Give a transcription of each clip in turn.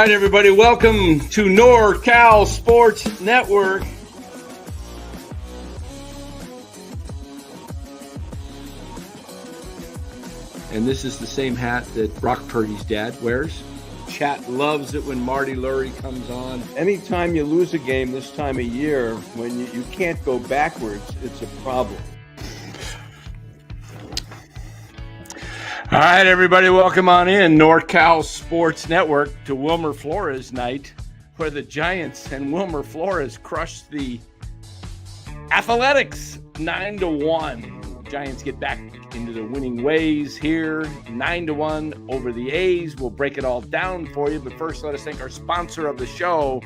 right, everybody, welcome to NorCal Sports Network. And this is the same hat that Brock Purdy's dad wears. Chat loves it when Marty Lurie comes on. Anytime you lose a game this time of year, when you can't go backwards, it's a problem. All right, everybody, welcome on in NorCal Sports Network to Wilmer Flores night, where the Giants and Wilmer Flores crushed the Athletics 9-1. Giants get back into the winning ways here, 9-1 over the A's. We'll break it all down for you, but first let us thank our sponsor of the show,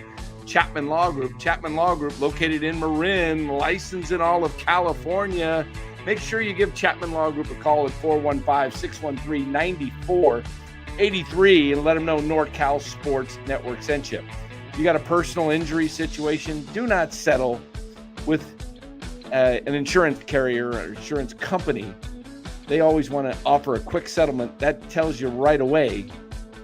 Chapman Law Group. Chapman Law Group, located in Marin, licensed in all of California. Make sure you give Chapman Law Group a call at 415-613-9483 and let them know NorCal Sports Network sent you. If you got a personal injury situation, do not settle with an insurance carrier or insurance company. They always want to offer a quick settlement. That tells you right away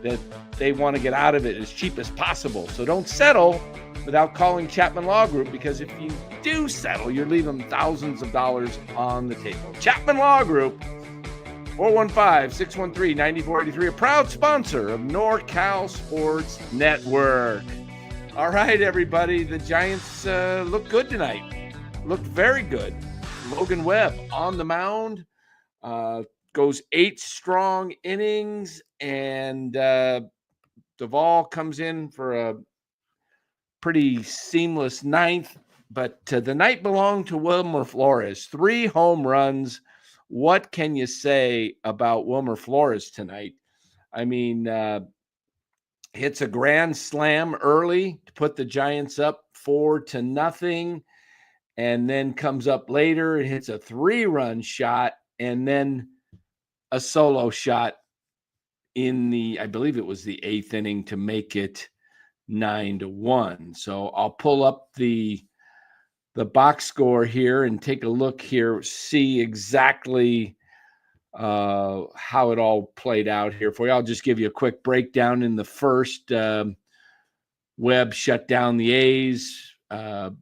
that they want to get out of it as cheap as possible. So don't settle without calling Chapman Law Group, because if you do settle, you're leaving thousands of dollars on the table. Chapman Law Group, 415-613-9483, a proud sponsor of NorCal Sports Network. All right, everybody, the Giants look good tonight. Looked very good. Logan Webb on the mound, goes 8 strong innings, and Duvall comes in for a pretty seamless ninth, but the night belonged to Wilmer Flores. 3 home runs. What can you say about Wilmer Flores tonight? I mean, hits a grand slam early to put the Giants up 4-0, and then comes up later and hits a 3-run shot, and then a solo shot in the, I believe it was the 8th inning, to make it 9-1. So I'll pull up the box score here and take a look here, see exactly how it all played out here for you. I'll just give you a quick breakdown. In the first, Webb shut down the A's, and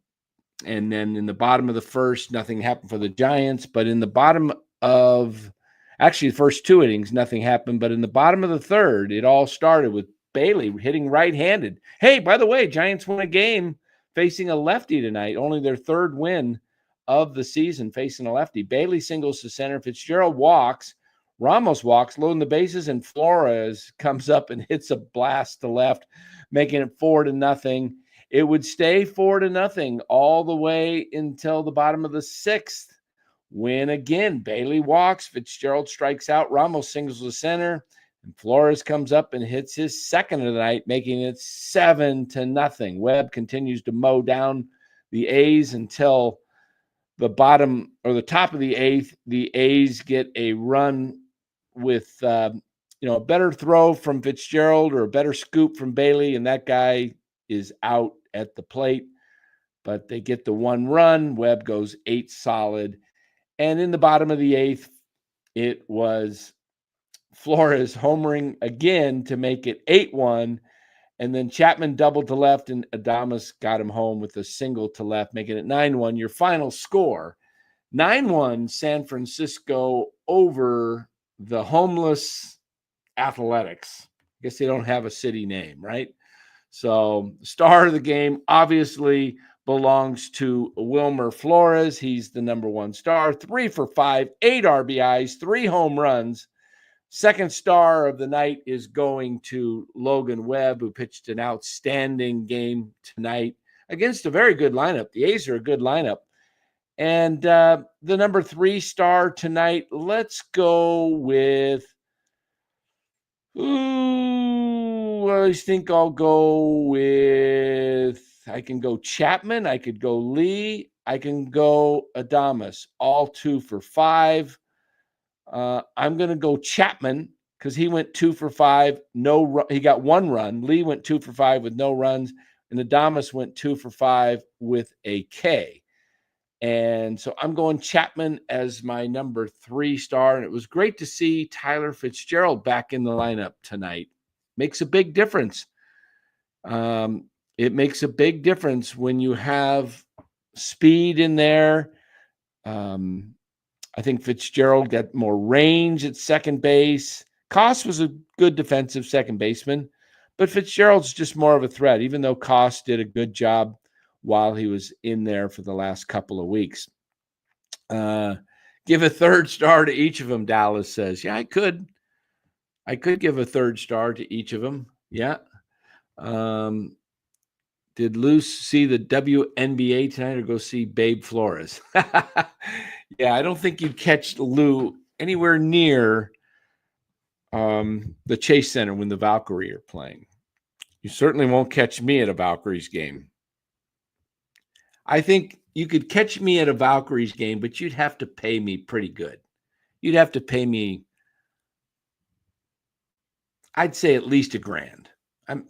then in the bottom of the first, nothing happened for the Giants. But in the bottom of, actually the first 2 innings, nothing happened. But in the bottom of the third, it all started with Bailey hitting right-handed. Hey, by the way, Giants won a game facing a lefty tonight, only their 3rd win of the season facing a lefty. Bailey singles to center, Fitzgerald walks, Ramos walks, loading the bases, and Flores comes up and hits a blast to left, making it 4-0. It would stay 4-0 all the way until the bottom of the 6th, when again Bailey walks, Fitzgerald strikes out, Ramos singles to center, and Flores comes up and hits his 2nd of the night, making it 7-0. Webb continues to mow down the A's until the bottom or the top of the 8th. The A's get a run with a better throw from Fitzgerald or a better scoop from Bailey, and that guy is out at the plate. But they get the 1 run. Webb goes 8 solid. And in the bottom of the 8th, it was Flores homering again to make it 8-1, and then Chapman doubled to left, and Adames got him home with a single to left, making it 9-1. Your final score, 9-1 San Francisco over the homeless Athletics. I guess they don't have a city name, right? So star of the game obviously belongs to Wilmer Flores. He's the number 1 star, 3 for 5, 8 RBIs, 3 home runs. Second star of the night is going to Logan Webb, who pitched an outstanding game tonight against a very good lineup. The A's are a good lineup. And the number 3 star tonight, let's go with, I think I'll go with, I can go Chapman, I could go Lee, I can go Adames, all 2 for 5. I'm going to go Chapman because he went 2 for 5. He got 1 run. Lee went 2 for 5 with no runs, and Adames went 2 for 5 with a K. And so I'm going Chapman as my number 3 star. And it was great to see Tyler Fitzgerald back in the lineup tonight. Makes a big difference. It makes a big difference when you have speed in there. I think Fitzgerald got more range at second base. Koss was a good defensive second baseman, but Fitzgerald's just more of a threat, even though Koss did a good job while he was in there for the last couple of weeks. Give a third star to each of them, Dallas says. Yeah, I could give a third star to each of them. Yeah. Did Lou see the WNBA tonight or go see Babe Flores? Yeah, I don't think you'd catch Lou anywhere near the Chase Center when the Valkyrie are playing. You certainly won't catch me at a Valkyries game. I think you could catch me at a Valkyries game, but you'd have to pay me pretty good. You'd have to pay me, I'd say at least $1,000. I'd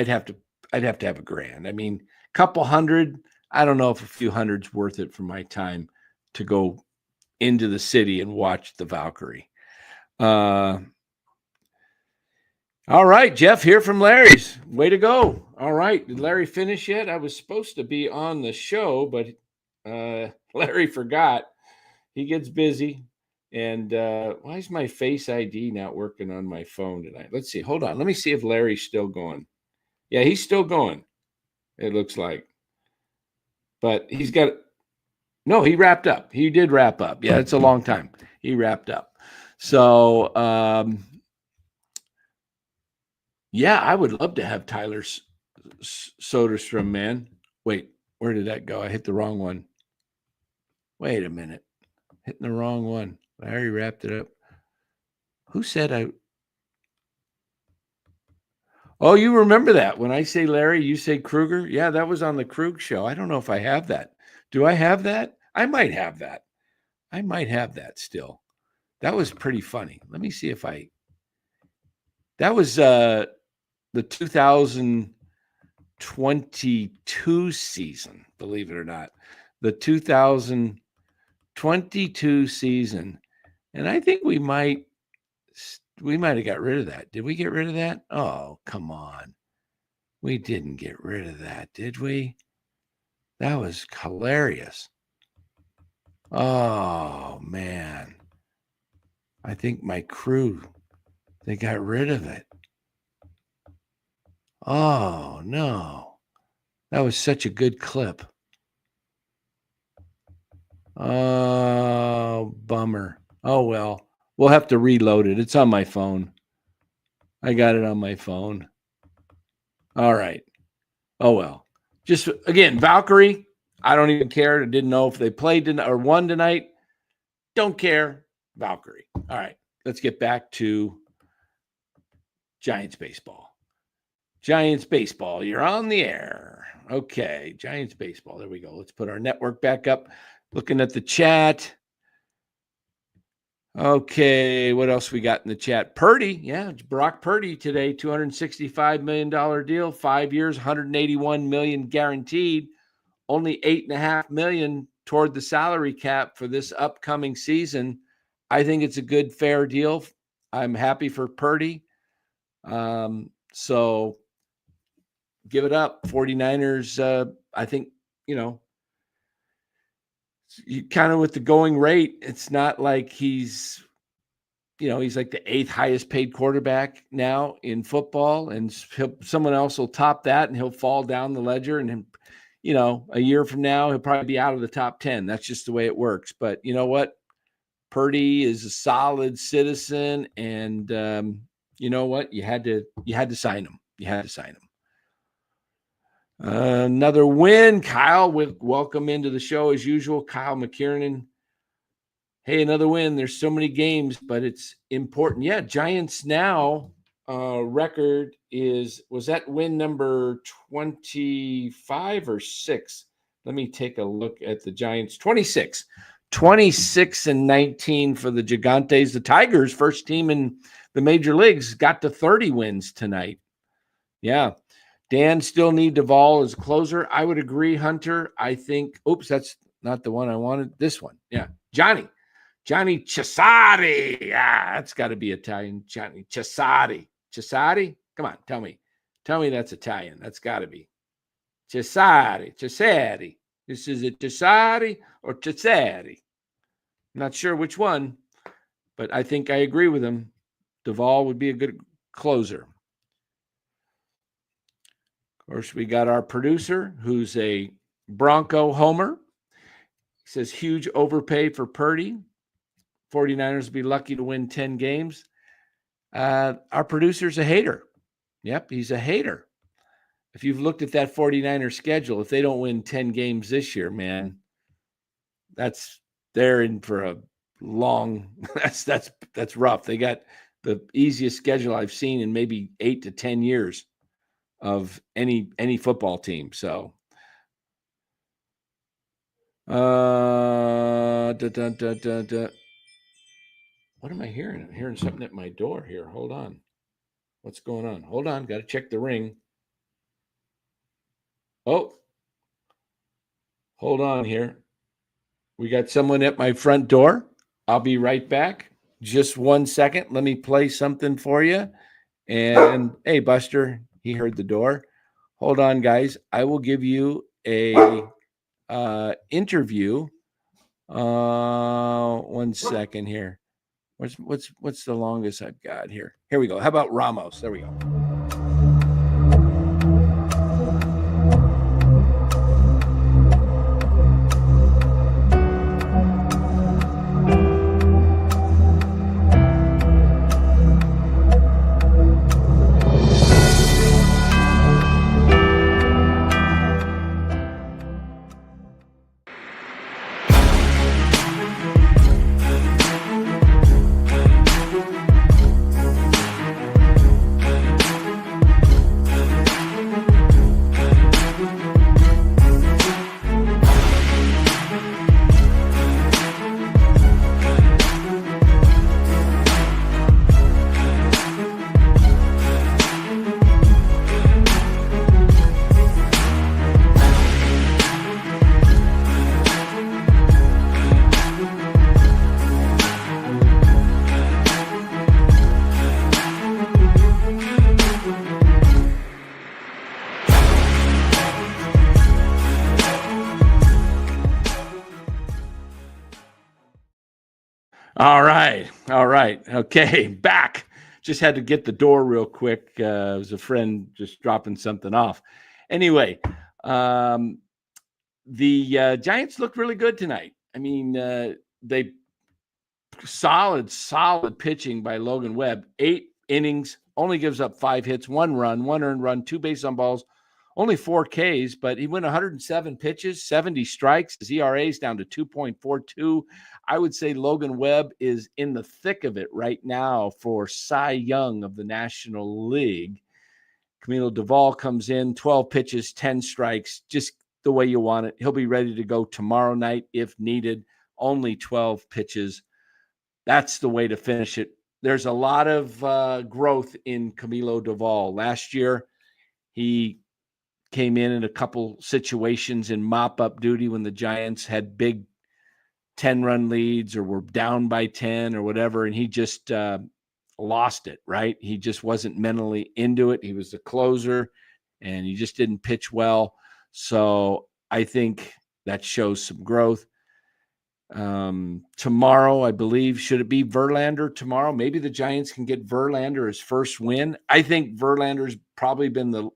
have to have $1,000. I mean, a couple hundred. I don't know if a few hundred's worth it for my time to go into the city and watch the Valkyrie. All right, Jeff, here from Larry's. Way to go. All right. Did Larry finish yet? I was supposed to be on the show, but Larry forgot. He gets busy. And why is my Face ID not working on my phone tonight? Let's see. Hold on. Let me see if Larry's still going. Yeah, he's still going, it looks like. But he's got – no, he wrapped up. He did wrap up. Yeah, it's a long time. He wrapped up. So, yeah, I would love to have Tyler Soderstrom, man. Wait, where did that go? I hit the wrong one. Wait a minute. Hitting the wrong one. Larry wrapped it up. Who said I? Oh, you remember that. When I say Larry, you say Kruger? Yeah, that was on the Krug show. I don't know if I have that. Do I have that? I might have that. I might have that still. That was pretty funny. Let me see if I. That was the 2022 season, believe it or not. The 2022 season. And I think we might have got rid of that. Did we get rid of that? Oh, come on. We didn't get rid of that, did we? That was hilarious. Oh, man. I think my crew, they got rid of it. Oh, no. That was such a good clip. Oh, bummer. Oh, well. We'll have to reload it. It's on my phone. I got it on my phone. All right. Oh, well. Just, again, Valkyrie, I don't even care. I didn't know if they played or won tonight. Don't care. Valkyrie. All right. Let's get back to Giants baseball. Giants baseball. You're on the air. Okay. Giants baseball. There we go. Let's put our network back up. Looking at the chat. Okay, what else we got in the chat? Purdy, yeah, Brock Purdy today, $265 million deal, 5 years, $181 million guaranteed, only $8.5 million toward the salary cap for this upcoming season. I think it's a good, fair deal. I'm happy for Purdy. So give it up. 49ers, I think, you kind of with the going rate, it's not like he's like the 8th highest paid quarterback now in football, and someone else will top that and he'll fall down the ledger, and a year from now he'll probably be out of the top 10. That's just the way it works. But you know what? Purdy is a solid citizen, and you know what? You had to sign him. You had to sign him. Another win. Kyle, welcome into the show as usual. Kyle McKiernan. Hey, another win. There's so many games, but it's important. Yeah, Giants now record was that win number 25 or 6? Let me take a look at the Giants. 26. 26-19 for the Gigantes. The Tigers, first team in the major leagues, got to 30 wins tonight. Yeah. Dan still need Duvall as a closer. I would agree, Hunter. I think, that's not the one I wanted. This one. Yeah. Johnny Cesare. Yeah, that's got to be Italian. Johnny Cesare. Cesari? Come on, tell me. Tell me that's Italian. That's got to be. Cesari. This is it Cesari or Cesari? I'm not sure which one, but I think I agree with him. Duvall would be a good closer. Of course, we got our producer, who's a Bronco homer. He says, huge overpay for Purdy. 49ers will be lucky to win 10 games. Our producer's a hater. Yep, he's a hater. If you've looked at that 49er schedule, if they don't win 10 games this year, man, they're in for a long, that's rough. They got the easiest schedule I've seen in maybe 8 to 10 years of any football team. So what am I hearing? I'm hearing something at my door here. Hold on. What's going on? Hold on. Got to check the ring. Oh, hold on here. We got someone at my front door. I'll be right back. Just 1 second. Let me play something for you. And hey, Buster, he heard the door. Hold on, guys. I will give you a interview. 1 second here. What's the longest I've got here? Here we go. How about Ramos? There we go. All right. Okay, back. Just had to get the door real quick. It was a friend just dropping something off. Anyway, the Giants looked really good tonight. I mean, they solid pitching by Logan Webb. 8 innings, only gives up 5 hits, 1 run, 1 earned run, 2 base on balls, only 4 Ks, but he went 107 pitches, 70 strikes. His ERA is down to 2.42. I would say Logan Webb is in the thick of it right now for Cy Young of the National League. Camilo Duvall comes in, 12 pitches, 10 strikes, just the way you want it. He'll be ready to go tomorrow night if needed. Only 12 pitches. That's the way to finish it. There's a lot of growth in Camilo Duvall. Last year, he came in a couple situations in mop-up duty when the Giants had big 10-run leads or were down by 10 or whatever, and he just lost it, right? He just wasn't mentally into it. He was the closer, and he just didn't pitch well. So I think that shows some growth. Tomorrow, I believe, should it be Verlander tomorrow? Maybe the Giants can get Verlander his first win. I think Verlander's probably been the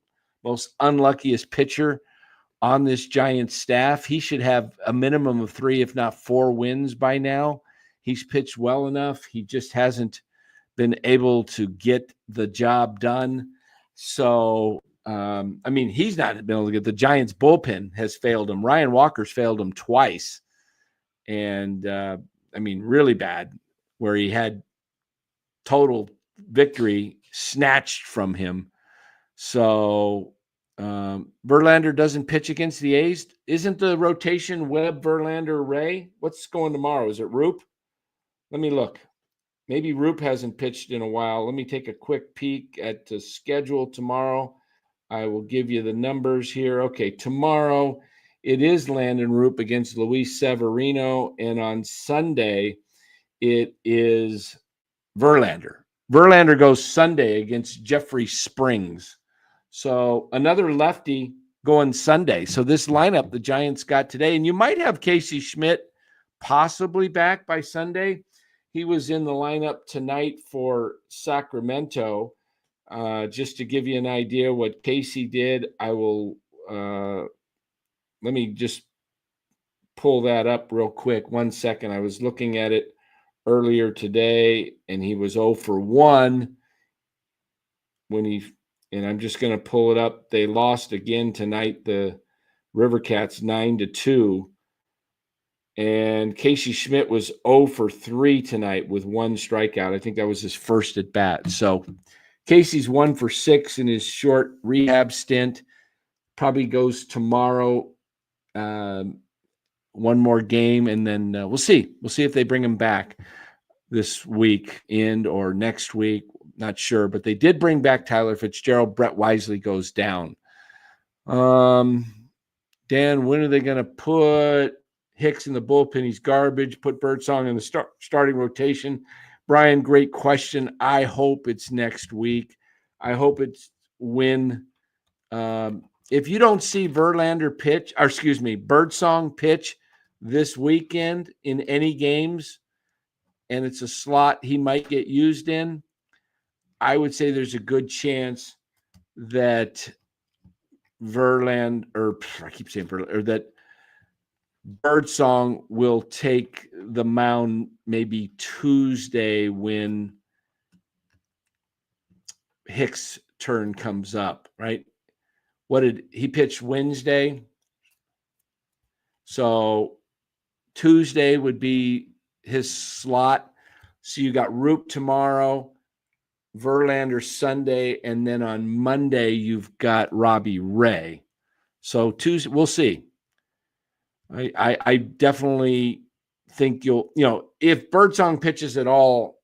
most unluckiest pitcher on this Giants staff. He should have a minimum of 3, if not 4 wins by now. He's pitched well enough. He just hasn't been able to get the job done. So, I mean, he's not been able to get the Giants bullpen has failed him. Ryan Walker's failed him twice. And, I mean, really bad, where he had total victory snatched from him. So Verlander doesn't pitch against the A's. Isn't the rotation Webb, Verlander, Ray? What's going tomorrow? Is it Roop? Let me look. Maybe Roop hasn't pitched in a while. Let me take a quick peek at the schedule tomorrow. I will give you the numbers here. Okay, tomorrow it is Landon Roop against Luis Severino, and on Sunday it is Verlander. Verlander goes Sunday against Jeffrey Springs. So another lefty going Sunday. So this lineup the Giants got today, and you might have Casey Schmidt possibly back by Sunday. He was in the lineup tonight for Sacramento. Just to give you an idea what Casey did, I will let me just pull that up real quick. 1 second. I was looking at it earlier today, and he was 0 for 1 when and I'm just going to pull it up. They lost again tonight, the River Cats 9-2. And Casey Schmidt was 0 for 3 tonight with 1 strikeout. I think that was his first at bat. So Casey's 1 for 6 in his short rehab stint. Probably goes tomorrow. One more game, and then we'll see. We'll see if they bring him back this weekend or next week. Not sure, but they did bring back Tyler Fitzgerald. Brett Wisely goes down. Dan, when are they going to put Hicks in the bullpen? He's garbage. Put Birdsong in the starting rotation. Brian, great question. I hope it's next week. I hope it's when if you don't see Birdsong pitch this weekend in any games, and it's a slot he might get used in, I would say there's a good chance that that Birdsong will take the mound maybe Tuesday when Hicks' turn comes up, right? What did he pitch Wednesday? So Tuesday would be his slot. So you got Roop tomorrow, Verlander Sunday, and then on Monday you've got Robbie Ray. So Tuesday, we'll see. I definitely think if Birdsong pitches at all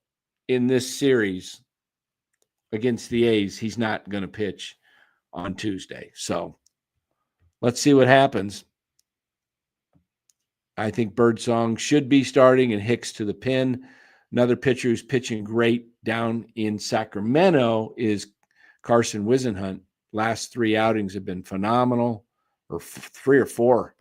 in this series against the A's, he's not going to pitch on Tuesday. So let's see what happens. I think Birdsong should be starting and Hicks to the pin. Another pitcher who's pitching great down in Sacramento is Carson Whisenhunt. Last 3 outings have been phenomenal, or 3 or 4.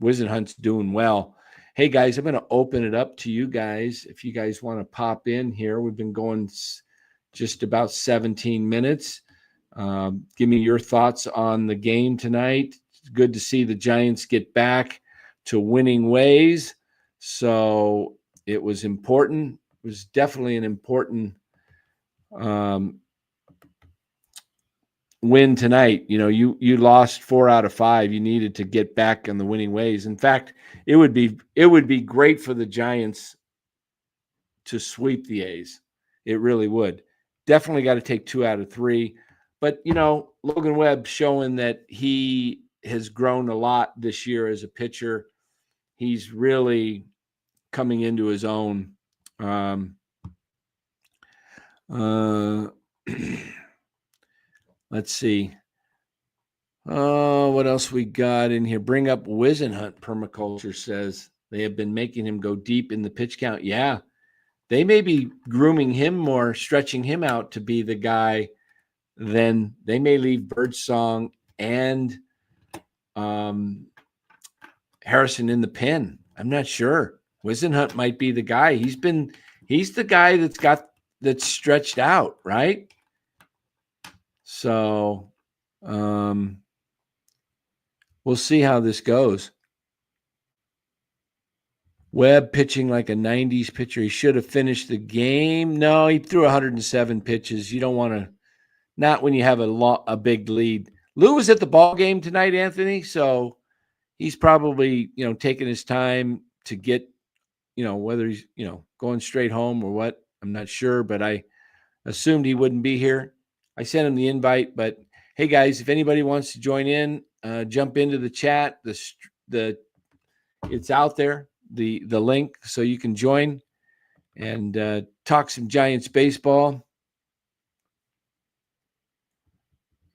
Whisenhunt's doing well. Hey, guys, I'm going to open it up to you guys. If you guys want to pop in here, we've been going just about 17 minutes. Give me your thoughts on the game tonight. It's good to see the Giants get back to winning ways. So it was important. It was definitely an important win tonight. You lost 4 out of 5. You needed to get back on the winning ways. In fact, it would be great for the Giants to sweep the A's. It really would. Definitely got to take 2 out of 3. But, Logan Webb showing that he has grown a lot this year as a pitcher. He's really coming into his own. Let's see. What else we got in here? Bring up Whisenhunt, Permaculture says. They have been making him go deep in the pitch count. Yeah. They may be grooming him more, stretching him out to be the guy. Then they may leave Birdsong and Harrison in the pen. I'm not sure. Whisenhunt might be the guy. He's the guy that's stretched out, right? So we'll see how this goes. Webb pitching like a 90s pitcher. He should have finished the game. No, he threw 107 pitches. You don't want to, not when you have a big lead. Lou was at the ball game tonight, Anthony, so he's probably, taking his time to get, whether he's, going straight home or what. I'm not sure, but I assumed he wouldn't be here. I sent him the invite, but hey guys, if anybody wants to join in, jump into the chat. It's out there, the link, so you can join and talk some Giants baseball.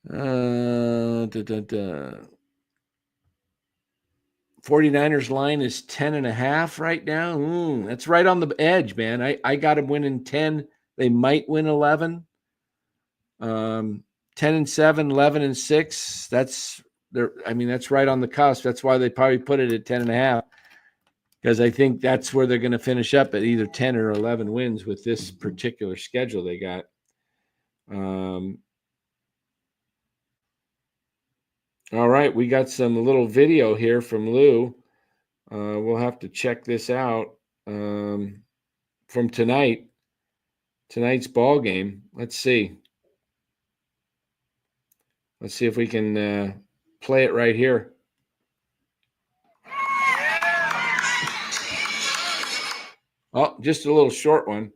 49ers line is 10.5 right now. That's right on the edge, man. I got him winning 10 They might win 11. 10-7, 11-6. That's right on the cusp. That's why they probably put it at 10.5, because I think that's where they're going to finish up at either 10 or 11 wins with this particular schedule they got. All right, we got some little video here from Lou. We'll have to check this out from tonight's ball game. Let's see if we can play it right here. Oh, just a little short one.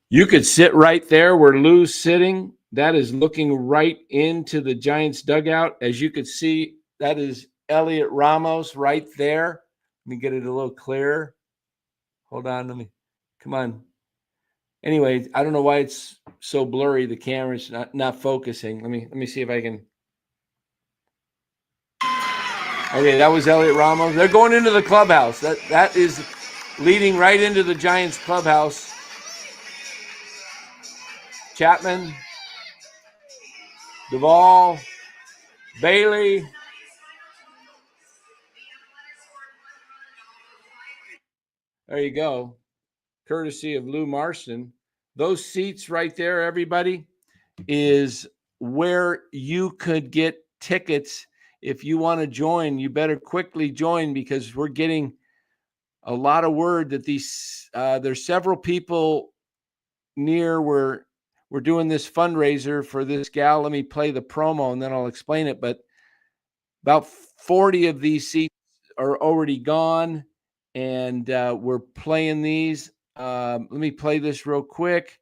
You could sit right there where Lou's sitting. That is looking right into the Giants dugout. As you could see, that is Elliot Ramos right there. Let me get it a little clearer. Hold on, come on. Anyway, I don't know why it's so blurry. The camera's not focusing. Let me see if I can. Okay, that was Elliot Ramos. They're going into the clubhouse. That is leading right into the Giants clubhouse. Chapman, Duvall, Bailey. There you go. Courtesy of Lou Marston. Those seats right there, everybody, is where you could get tickets. If you want to join, you better quickly join, because we're getting a lot of word that there's several people near where we're doing this fundraiser for this gal. Let me play the promo and then I'll explain it. But about 40 of these seats are already gone, and we're playing these. Let me play this real quick,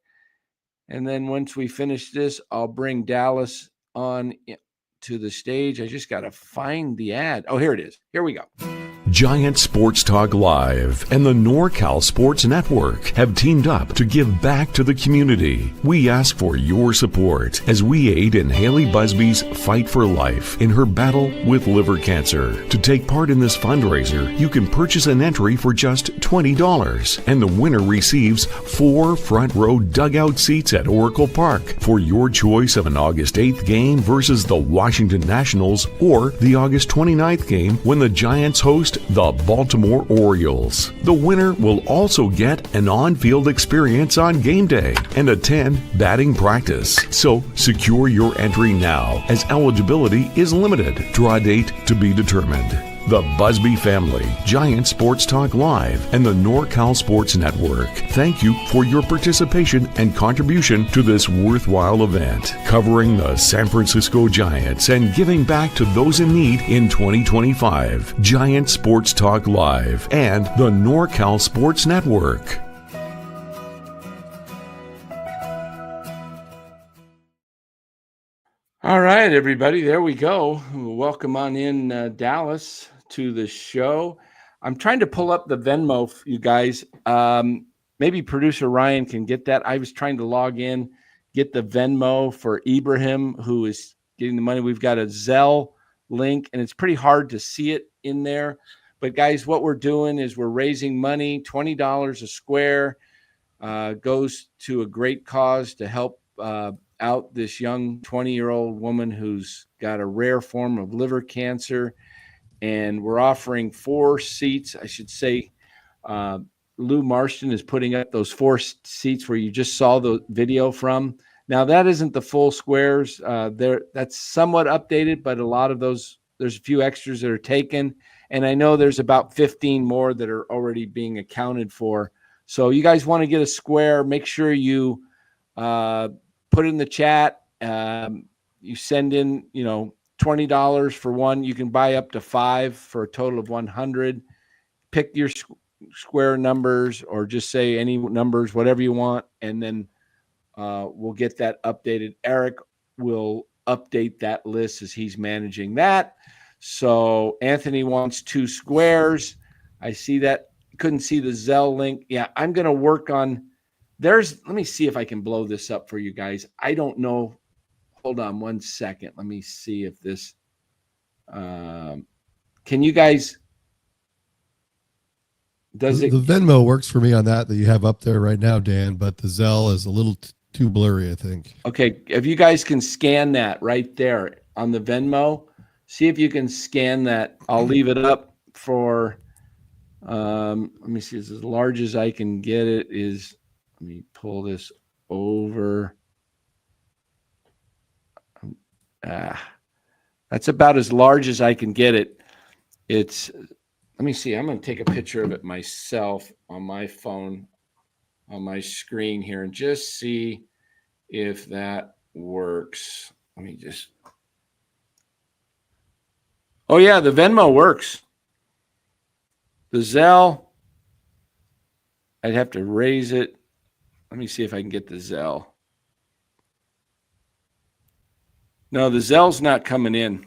and then once we finish this, I'll bring Dallas on to the stage. I just got to find the ad. Oh, here it is. Here we go. Giant Sports Talk Live and the NorCal Sports Network have teamed up to give back to the community. We ask for your support as we aid in Haley Busby's fight for life in her battle with liver cancer. To take part in this fundraiser, you can purchase an entry for just $20, and the winner receives 4 front row dugout seats at Oracle Park for your choice of an August 8th game versus the Washington Nationals, or the August 29th game when the Giants host the Baltimore Orioles. The winner will also get an on-field experience on game day and attend batting practice. So secure your entry now, as eligibility is limited. Draw date to be determined. The Busby family, Giant Sports Talk Live, and the NorCal Sports Network thank you for your participation and contribution to this worthwhile event, covering the San Francisco Giants and giving back to those in need in 2025. Giant Sports Talk Live and the NorCal Sports Network. All right, everybody, there we go. Welcome on in, Dallas, to the show. I'm trying to pull up the Venmo, you guys. Maybe producer Ryan can get that. I was trying to log in, get the Venmo for Ibrahim, who is getting the money. We've got a Zelle link, and it's pretty hard to see it in there. But guys, what we're doing is we're raising money. $20 a square goes to a great cause to help out this young 20-year-old woman who's got a rare form of liver cancer. And we're offering 4 seats. I should say Lou Marston is putting up those 4 seats where you just saw the video from. Now, that isn't the full squares. That's somewhat updated, but a lot of those, there's a few extras that are taken. And I know there's about 15 more that are already being accounted for. So you guys want to get a square, make sure you put it in the chat. You send in, $20 for one. You can buy up to 5 for a total of 100. Pick your square numbers, or just say any numbers, whatever you want, and then we'll get that updated. Eric will update that list as he's managing that. So Anthony wants 2 squares. I see that. Couldn't see the Zelle link. Yeah, I'm going to work on let me see if I can blow this up for you guys. I don't know. Hold on one second. Let me see if this, can you guys, does The it? Venmo works for me on that you have up there right now, Dan, but the Zelle is a little too blurry, I think. Okay, if you guys can scan that right there on the Venmo, see if you can scan that. I'll leave it up for, let me see, it's as large as I can get it is, let me pull this over. That's about as large as I can get it. Let me see, I'm going to take a picture of it myself on my phone, on my screen here, and just see if that works. Let me just. Oh, yeah, the Venmo works. The Zelle, I'd have to raise it. Let me see if I can get the Zelle. No, the Zelle's not coming in.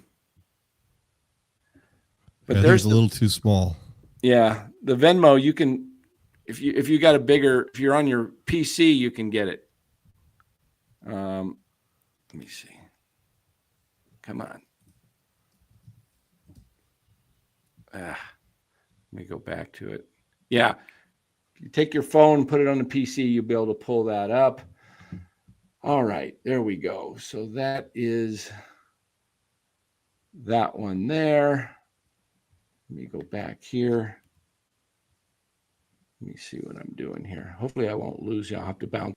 But Yeah, there's a little too small. Yeah, the Venmo, you can, if you got if you're on your PC, you can get it. Let me see. Come on. Let me go back to it. Yeah. If you take your phone, put it on the PC, you'll be able to pull that up. All right, there we go. So that is that one there. Let me go back here. Let me see what I'm doing here. Hopefully I won't lose you. I'll have to bounce.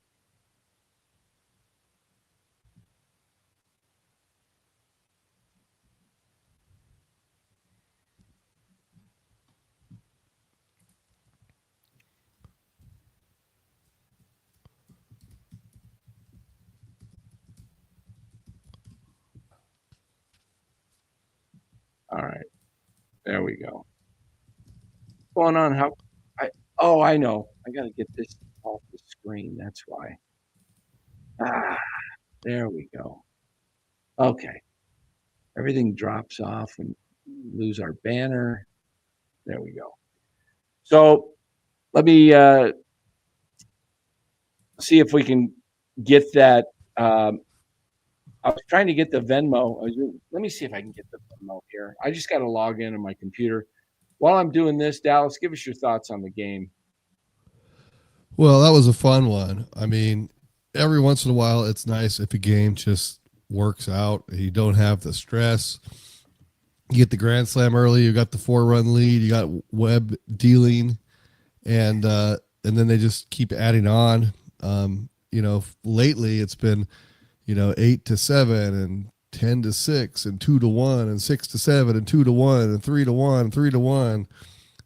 All right. There we go. What's going on? I know. I got to get this off the screen. That's why. There we go. Okay. Everything drops off and lose our banner. There we go. So let me see if we can get that. I was trying to get the Venmo. Let me see if I can get the Venmo here. I just got to log in on my computer. While I'm doing this, Dallas, give us your thoughts on the game. Well, that was a fun one. I mean, every once in a while, it's nice if a game just works out. You don't have the stress. You get the grand slam early. You got the 4-run lead. You got Webb dealing, and then they just keep adding on. Lately it's been, 8-7 and 10-6 and 2-1 and 6-7 and 2-1 and 3-1 and 3-1.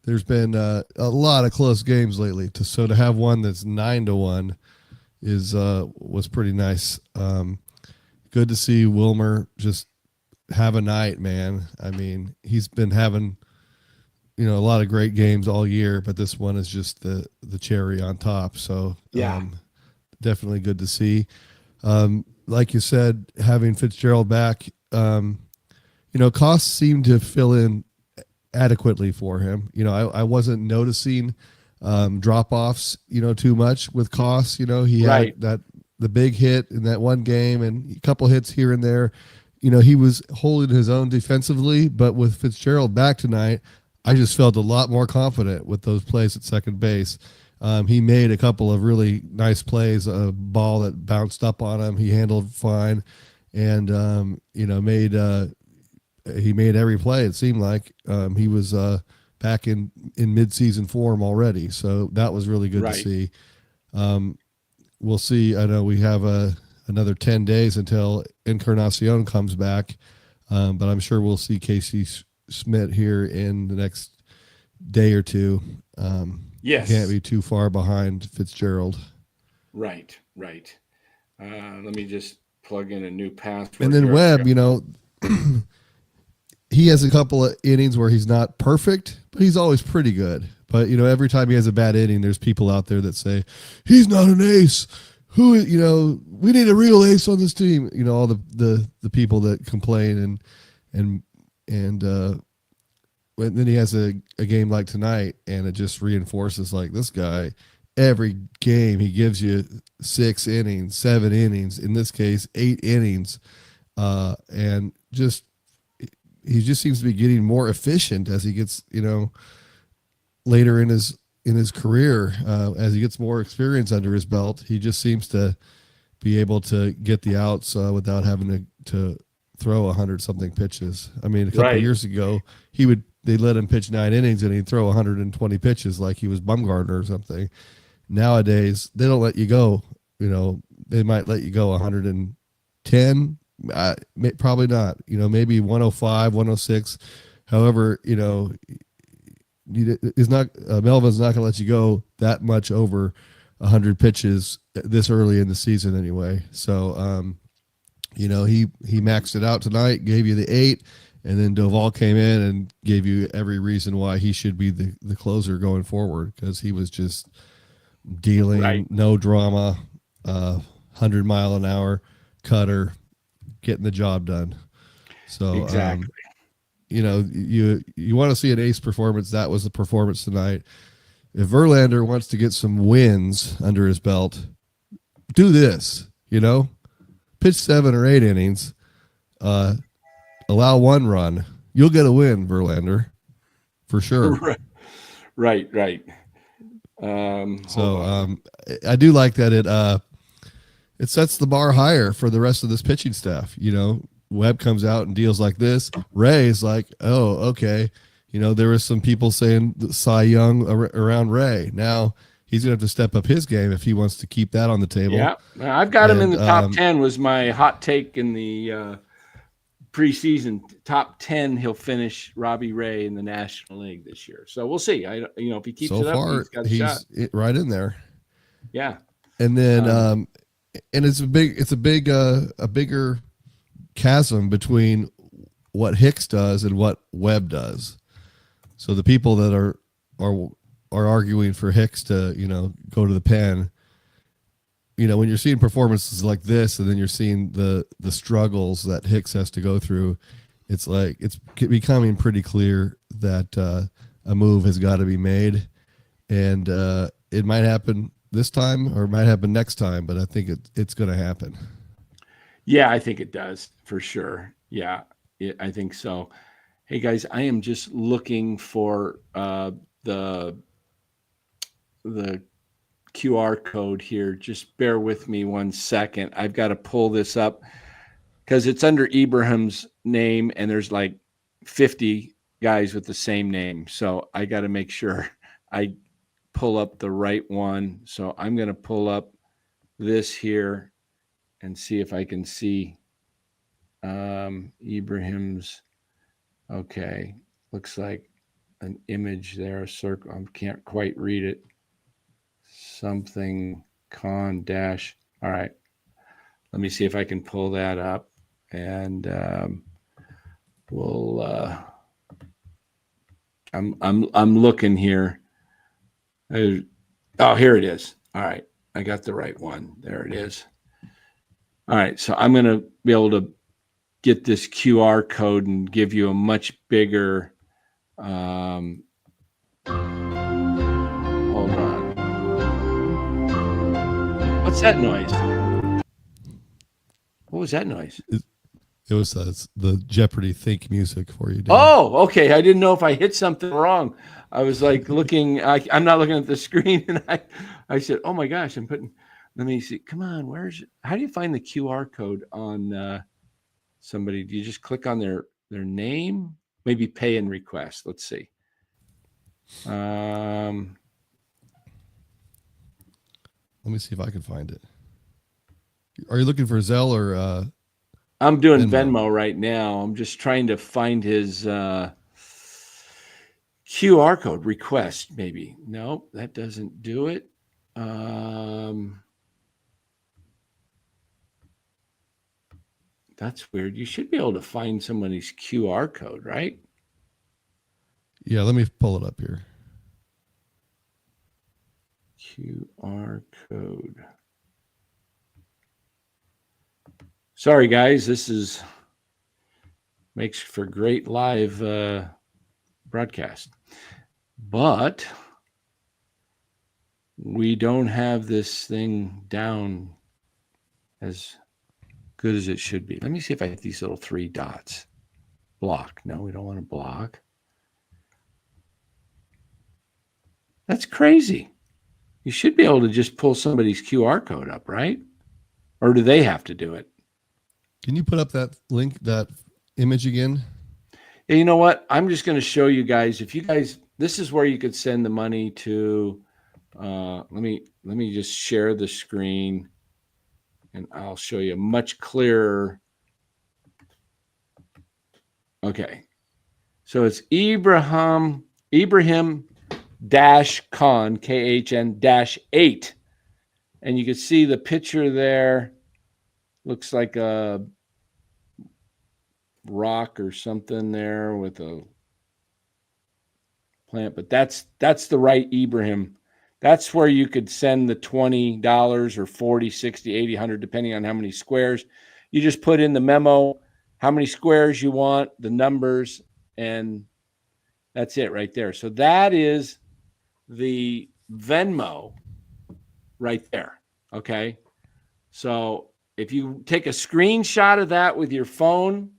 There's been a lot of close games lately. So to have one that's 9-1 was pretty nice. Good to see Wilmer just have a night, man. I mean, he's been having, a lot of great games all year, but this one is just the cherry on top. So yeah, definitely good to see. Like you said, having Fitzgerald back, costs seem to fill in adequately for him. I wasn't noticing drop-offs, too much with costs. He had the big hit in that one game and a couple hits here and there. He was holding his own defensively, but with Fitzgerald back tonight, I just felt a lot more confident with those plays at second base. He made a couple of really nice plays, a ball that bounced up on him. He handled fine and, he made every play. It seemed like he was back in midseason form already. So that was really good to see. We'll see. I know we have another 10 days until Encarnacion comes back, but I'm sure we'll see Casey Schmidt here in the next day or two. Yes. Can't be too far behind Fitzgerald. Right. Let me just plug in a new password. And then Webb, he has a couple of innings where he's not perfect, but he's always pretty good. But, every time he has a bad inning, there's people out there that say, he's not an ace. We need a real ace on this team. All the people that complain and and then he has a game like tonight, and it just reinforces like this guy. Every game he gives you 6 innings, 7 innings. In this case, 8 innings, and just he just seems to be getting more efficient as he gets later in his career, as he gets more experience under his belt. He just seems to be able to get the outs without having to throw 100-something pitches. I mean, a couple of years ago, they let him pitch 9 innings and he'd throw 120 pitches like he was Bumgarner or something. Nowadays, they don't let you go. They might let you go 110. Probably not. Maybe 105, 106. However, is not Melvin's not going to let you go that much over 100 pitches this early in the season anyway. So, he maxed it out tonight, gave you the 8, and then Doval came in and gave you every reason why he should be the closer going forward, because he was just dealing, no drama, 100-mile-an-hour cutter, getting the job done. So exactly. You want to see an ace performance. That was the performance tonight. If Verlander wants to get some wins under his belt, do this, pitch 7 or 8 innings, allow 1 run. You'll get a win, Verlander, for sure. Right. I do like that it sets the bar higher for the rest of this pitching staff. Webb comes out and deals like this. Ray's like, oh, okay. There was some people saying Cy Young around Ray. Now he's going to have to step up his game if he wants to keep that on the table. Yeah, I've got him in the top 10 was my hot take in the preseason. Top 10, he'll finish Robbie Ray in the National League this year. So we'll see. If he keeps it up, he's got a shot. Right in there. Yeah. And then and it's a bigger chasm between what Hicks does and what Webb does. So the people that are arguing for Hicks to, go to the pen, when you're seeing performances like this, and then you're seeing the struggles that Hicks has to go through, it's like it's becoming pretty clear that a move has got to be made, and it might happen this time or it might happen next time, but I think it's going to happen. Yeah, I think it does for sure. Yeah, I think so. Hey guys, I am just looking for the QR code here. Just bear with me 1 second. I've got to pull this up because it's under Ibrahim's name, and there's like 50 guys with the same name. So I got to make sure I pull up the right one. So I'm going to pull up this here and see if I can see Ibrahim's. Okay, looks like an image there, a circle. I can't quite read it. Something con dash. All right, let me see if I can pull that up, and we'll. I'm looking here. Oh, here it is. All right, I got the right one. There it is. All right, so I'm going to be able to get this QR code and give you a much bigger. Hold on. What's that noise? What was that noise? It was the Jeopardy think music for you, Dan. Oh, okay. I didn't know if I hit something wrong. I was like looking. I'm not looking at the screen, and I said, "Oh my gosh, I'm putting." Let me see. Come on, where's it? How do you find the QR code on somebody? Do you just click on their name? Maybe pay and request. Let's see. Let me see if I can find it. Are you looking for Zelle or? I'm doing Venmo right now. I'm just trying to find his QR code request. Maybe no, that doesn't do it. That's weird. You should be able to find somebody's QR code, right? Yeah, let me pull it up here. QR code. Sorry, guys. This is Makes for great live broadcast. But we don't have this thing down as good as it should be. Let me see if I have these little 3 dots. Block. No, we don't want to block. That's crazy. You should be able to just pull somebody's QR code up, right? Or do they have to do it? Can you put up that link, that image again? Yeah, you know what? I'm just going to show you guys. If you guys, this is where you could send the money to. Let me just share the screen, and I'll show you much clearer. Okay, so it's Ibrahim dash Khan, KHN dash 8, and you can see the picture there. Looks like a rock or something there with a plant, but that's the right Ibrahim. That's where you could send the $20 or 40, 60, 80, 100, depending on how many squares. You just put in the memo, how many squares you want, the numbers, and that's it right there. So that is the Venmo right there. Okay. So if you take a screenshot of that with your phone,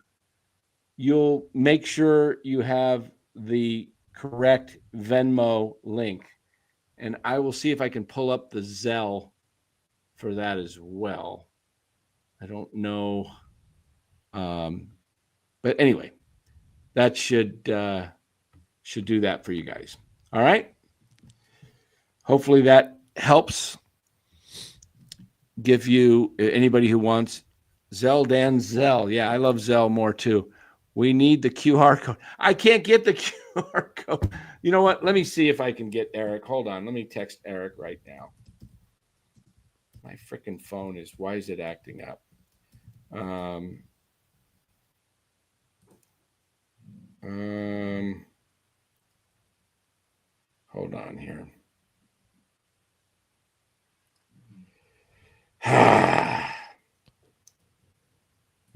you'll make sure you have the correct Venmo link. And I will see if I can pull up the Zelle for that as well. I don't know. But anyway, that should do that for you guys. All right. Hopefully that helps give you anybody who wants Zelle, Dan Zelle. Yeah, I love Zelle more too. We need the QR code. I can't get the QR code. You know what? Let me see if I can get Eric. Hold on. Let me text Eric right now. My freaking phone is, why is it acting up? Hold on here.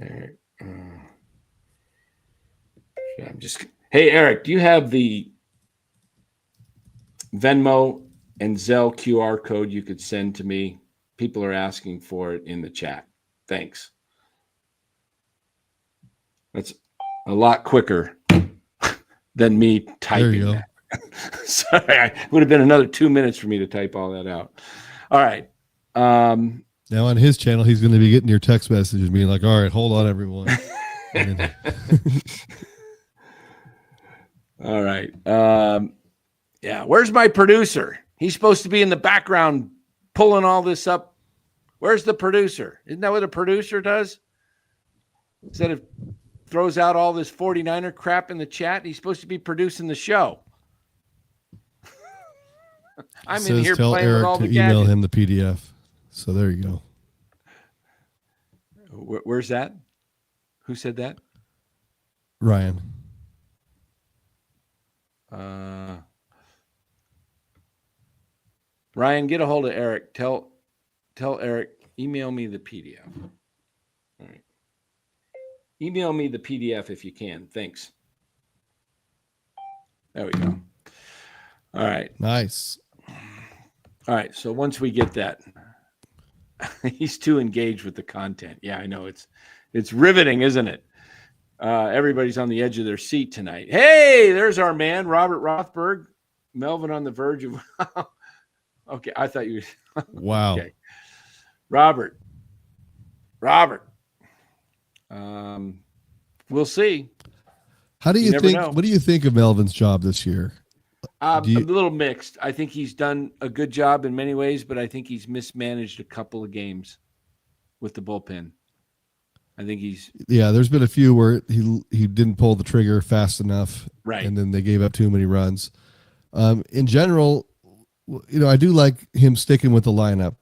Eric, hey, Eric, do you have the Venmo and Zelle QR code you could send to me? People are asking for it in the chat. Thanks. That's a lot quicker than me typing that. Sorry, it would have been another 2 minutes for me to type all that out. All right. Now on his channel, he's going to be getting your text messages being like, all right, hold on, everyone. All right. Yeah. Where's my producer? He's supposed to be in the background pulling all this up. Where's the producer? Isn't that what a producer does? Instead of throws out all this 49er crap in the chat, he's supposed to be producing the show. I'm in here tell playing Eric with all to the email gadgets. him the PDF. So there you go. Where's that? Who said that? Ryan. Ryan, get a hold of Eric. Tell Eric, email me the PDF. All right. Email me the PDF if you can. Thanks. There we go. All right. Nice. All right. So once we get that, he's too engaged with the content. Yeah, I know. It's riveting, isn't it? Everybody's on the edge of their seat tonight. Hey, there's our man, Robert Rothberg. Melvin on the verge of. Okay, I thought you. Wow. Okay, Robert. We'll see. How do you never think? know. What do you think of Melvin's job this year? A little mixed. I think he's done a good job in many ways, but I think he's mismanaged a couple of games with the bullpen. I think there's been a few where he didn't pull the trigger fast enough, right, and then they gave up too many runs. In general, I do like him sticking with the lineup.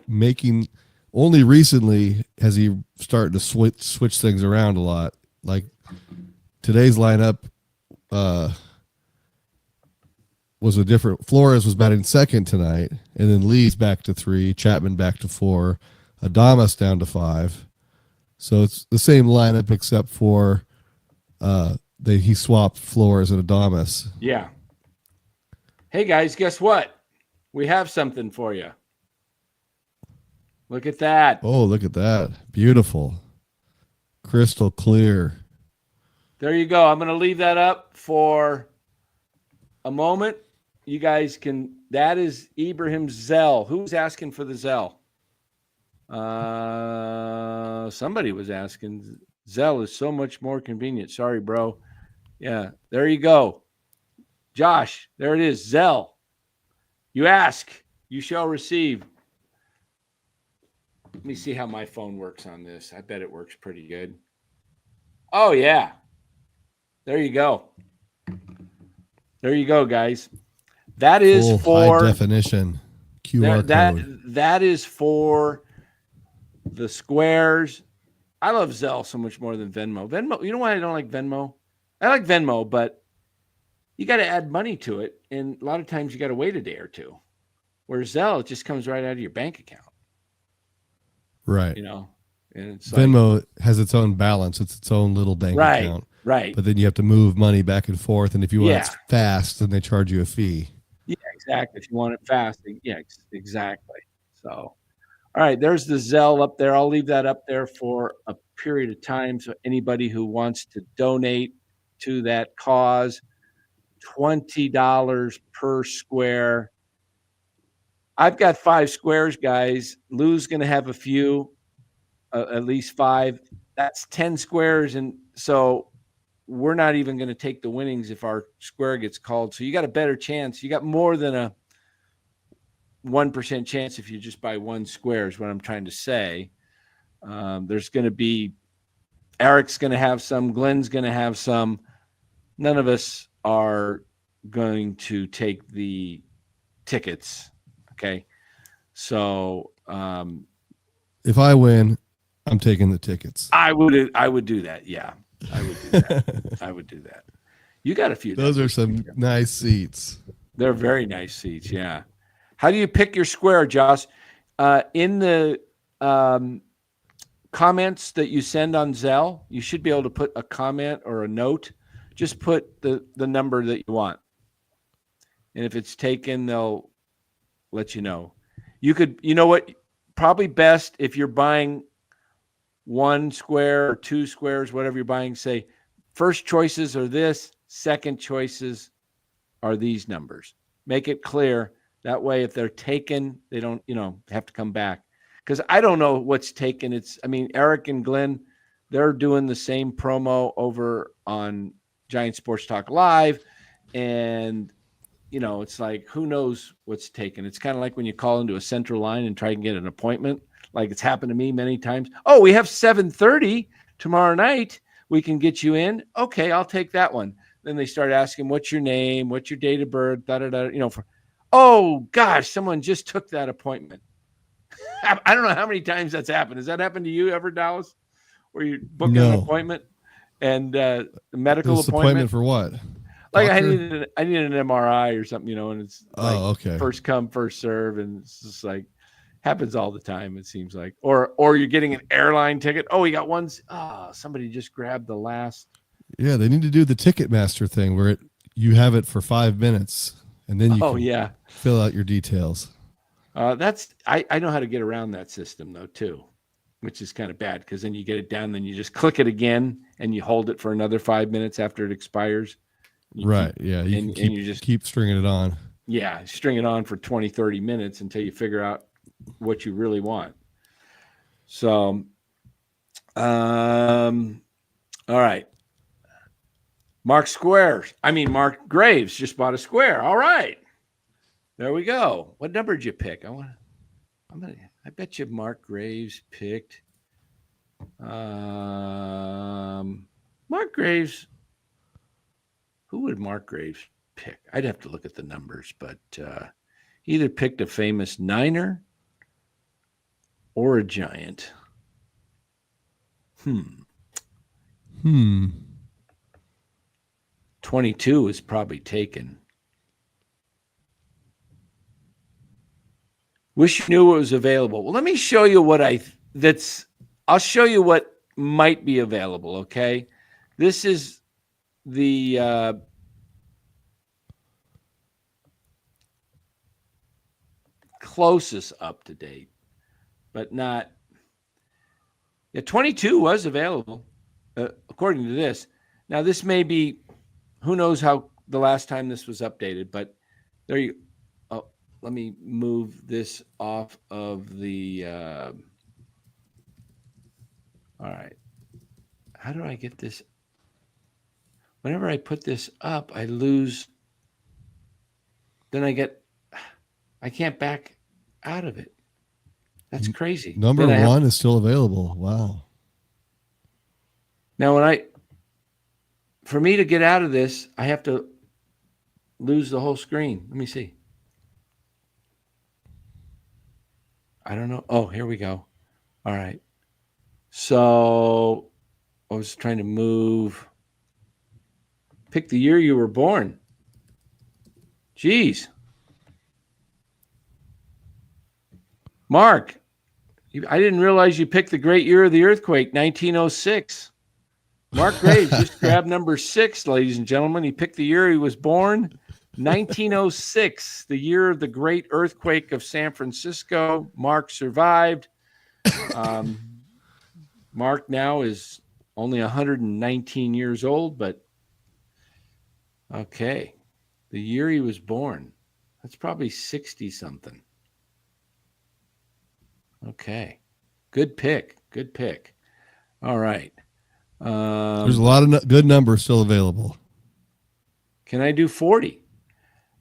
Making only recently has he started to switch things around a lot. Like today's lineup was a different. Flores was batting second tonight, and then Lee's back to 3, Chapman back to 4, Adames down to 5. So it's the same lineup except for he swapped Flores and Adames. Yeah. Hey guys, guess what? We have something for you. Look at that. Oh, look at that. Beautiful. Crystal clear. There you go. I'm going to leave that up for a moment. You guys can, that is Ibrahim Zell. Who's asking for the Zell? Somebody was asking. Zell is so much more convenient. Sorry, bro. Yeah, there you go. Josh, there it is. Zell. You ask, you shall receive. Let me see how my phone works on this. I bet it works pretty good. Oh, yeah. There you go. There you go, guys. That is full for high definition QR code. That is for the squares. I love Zelle so much more than Venmo. Venmo, you know why I don't like Venmo? I like Venmo, but you got to add money to it, and a lot of times you got to wait a day or two. Whereas Zelle, it just comes right out of your bank account. Right. You know, and it's Venmo has its own balance. It's its own little bank account. Right. But then you have to move money back and forth, and if you want it fast, then they charge you a fee. Yeah, exactly. If you want it fast, yeah, exactly. So, all right, there's the Zelle up there. I'll leave that up there for a period of time. So anybody who wants to donate to that cause, $20 per square. I've got 5 squares, guys. Lou's going to have a few, at least 5. That's 10 squares. And so we're not even going to take the winnings if our square gets called. So you got a better chance. You got more than a 1% chance if you just buy 1 square is what I'm trying to say. There's going to be, Eric's going to have some, Glenn's going to have some. None of us are going to take the tickets. Okay. So, if I win, I'm taking the tickets. I would do that. Yeah. I would do that. I would do that. You got a few. Those are some nice seats. They're very nice seats. Yeah. How do you pick your square, Josh? In the comments that you send on Zelle, you should be able to put a comment or a note. Just put the number that you want. And if it's taken, they'll let you know. You could, you know what, probably best if you're buying 1 square or 2 squares, whatever you're buying, say first choices are this, second choices are these numbers. Make it clear. That way, if they're taken, they don't, have to come back. Because I don't know what's taken. Eric and Glenn, they're doing the same promo over on Giant Sports Talk Live. And, it's like, who knows what's taken? It's kind of like when you call into a central line and try and get an appointment. Like it's happened to me many times. Oh, we have 7:30 tomorrow night. We can get you in. Okay, I'll take that one. Then they start asking, what's your name? What's your date of birth? Oh, gosh, someone just took that appointment. I don't know how many times that's happened. Has that happened to you ever, Dallas? Where you book an appointment and a medical appointment for what? Like I needed an MRI or something, and it's like okay. First come, first serve, and it's just like happens all the time. It seems like, or you're getting an airline ticket. Oh, we got one. Somebody just grabbed the last. Yeah, they need to do the Ticketmaster thing where you have it for 5 minutes and then you fill out your details. I know how to get around that system though too, which is kind of bad because then you get it down, then you just click it again and you hold it for another 5 minutes after it expires. You keep stringing it on. Yeah, string it on for 20, 30 minutes until you figure out what you really want. So, all right. Mark Graves just bought a square. All right. There we go. What number did you pick? I bet you Mark Graves picked. Mark Graves. Who would Mark Graves pick? I'd have to look at the numbers, but either picked a famous Niner or a Giant. 22 is probably taken. Wish you knew what was available. Well, let me show you I'll show you what might be available. Okay. This is the closest up to date, but not. Yeah, 22 was available, according to this. Now, this may be, who knows how the last time this was updated, but there you. Oh, let me move this off of the. All right. How do I get this? Whenever I put this up, I lose. Then I can't back out of it. That's crazy. Number one is still available. Wow. Now, for me to get out of this, I have to lose the whole screen. Let me see. I don't know. Oh, here we go. All right. So I was trying to move. Pick the year you were born. Jeez. Mark, I didn't realize you picked the great year of the earthquake, 1906. Mark Graves just grabbed number 6, ladies and gentlemen. He picked the year he was born, 1906, the year of the great earthquake of San Francisco. Mark survived. Mark now is only 119 years old, but okay. The year he was born, that's probably 60-something. Okay. Good pick. Good pick. All right. There's a lot of good numbers still available. Can I do 40?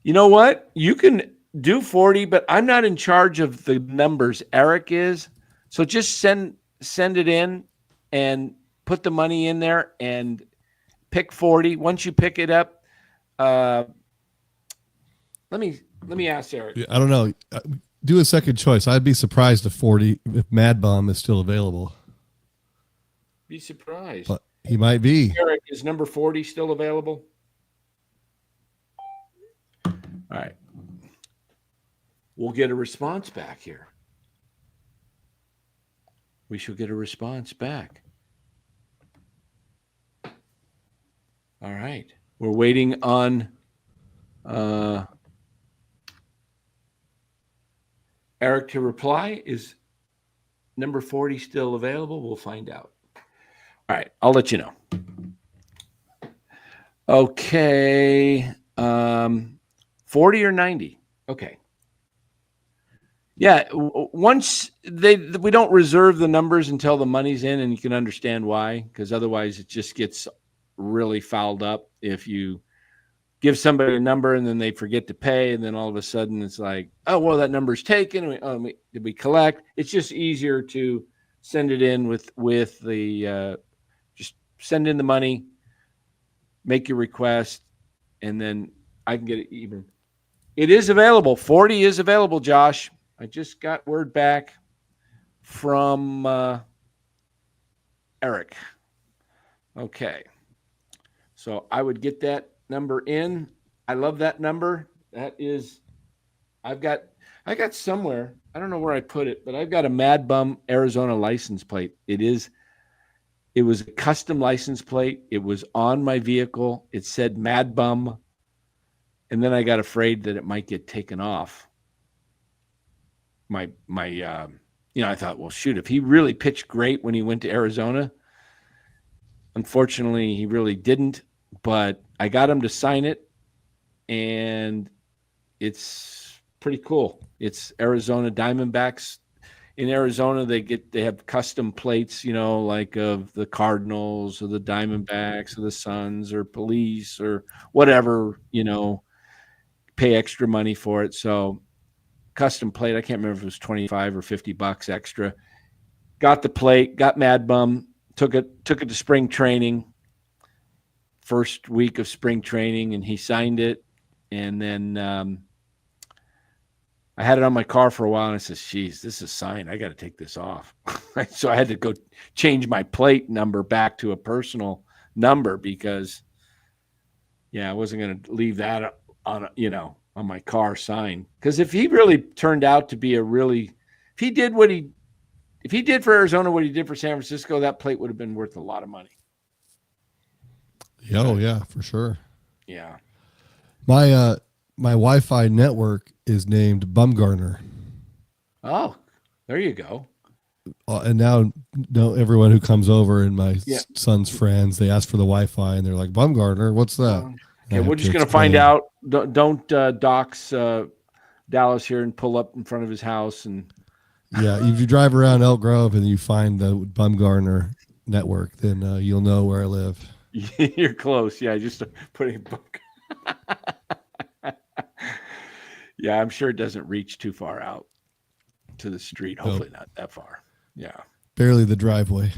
You know what? You can do 40, but I'm not in charge of the numbers. Eric is. So just send it in and put the money in there and pick 40. Once you pick it up, let me ask Eric. I don't know. Do a second choice. I'd be surprised if Mad Bum is still available. Be surprised. But he might be. Eric, is number 40 still available? All right. We'll get a response back here. We shall get a response back. All right. We're waiting on Eric to reply. Is number 40 still available? We'll find out. All right. I'll let you know. Okay. 40 or 90? Okay. Yeah. Once we don't reserve the numbers until the money's in, and you can understand why, because otherwise it just gets really fouled up if you give somebody a number and then they forget to pay, and then all of a sudden it's like, oh, well, that number's taken. Did we collect? It's just easier to send it in with the just send in the money, make your request, and then I can get it even. It is available. 40 is available, Josh. I just got word back from Eric. Okay. So I would get that number in. I love that number. That is, I got somewhere, I don't know where I put it, but I've got a Mad Bum Arizona license plate. It was a custom license plate. It was on my vehicle. It said Mad Bum. And then I got afraid that it might get taken off. I thought, well, shoot, if he really pitched great when he went to Arizona, unfortunately, he really didn't. But I got him to sign it, and it's pretty cool. It's Arizona Diamondbacks. In Arizona, they have custom plates, like of the Cardinals or the Diamondbacks or the Suns or Police or whatever, pay extra money for it. So custom plate, I can't remember if it was $25 or $50 extra. Got the plate, got Mad Bum, took it to spring training. First week of spring training, and he signed it. And then I had it on my car for a while, and I said, geez, this is signed. I got to take this off. So I had to go change my plate number back to a personal number because, I wasn't going to leave that on my car signed. Because if he really turned out to be if he did what he if he did for Arizona what he did for San Francisco, that plate would have been worth a lot of money. Oh yeah, for sure. Yeah. My Wi-Fi network is named Bumgarner. Oh, there you go. And now everyone who comes over and my Yeah. son's friends, they ask for the Wi-Fi and they're like, Bumgarner, what's that? Okay, we're just going to find out. Don't dox Dallas here and pull up in front of his house. And yeah, if you drive around Elk Grove and you find the Bumgarner network, then you'll know where I live. You're close. Yeah, just putting a book. Yeah, I'm sure it doesn't reach too far out to the street. Hopefully not that far. Yeah. Barely the driveway.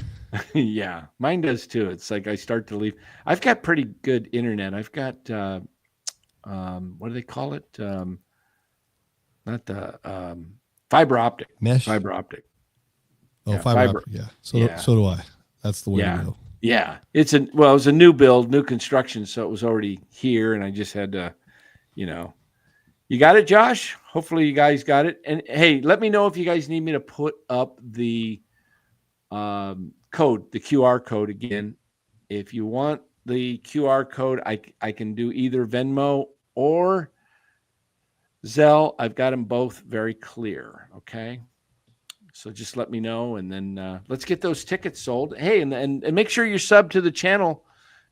Yeah, mine does too. It's like I start to leave. I've got pretty good internet. I've got what do they call it? Not the fiber optic. Mesh. Fiber optic. Oh, Yeah, fiber optic. Yeah. So do I. That's the way to go. Yeah. It was a new build, new construction, so it was already here, and I just had to, You got it, Josh? Hopefully you guys got it. And hey, let me know if you guys need me to put up the code, the QR code again. If you want the QR code, I can do either Venmo or Zelle. I've got them both very clear. Okay. So just let me know, and then let's get those tickets sold. Hey, and make sure you're subbed to the channel.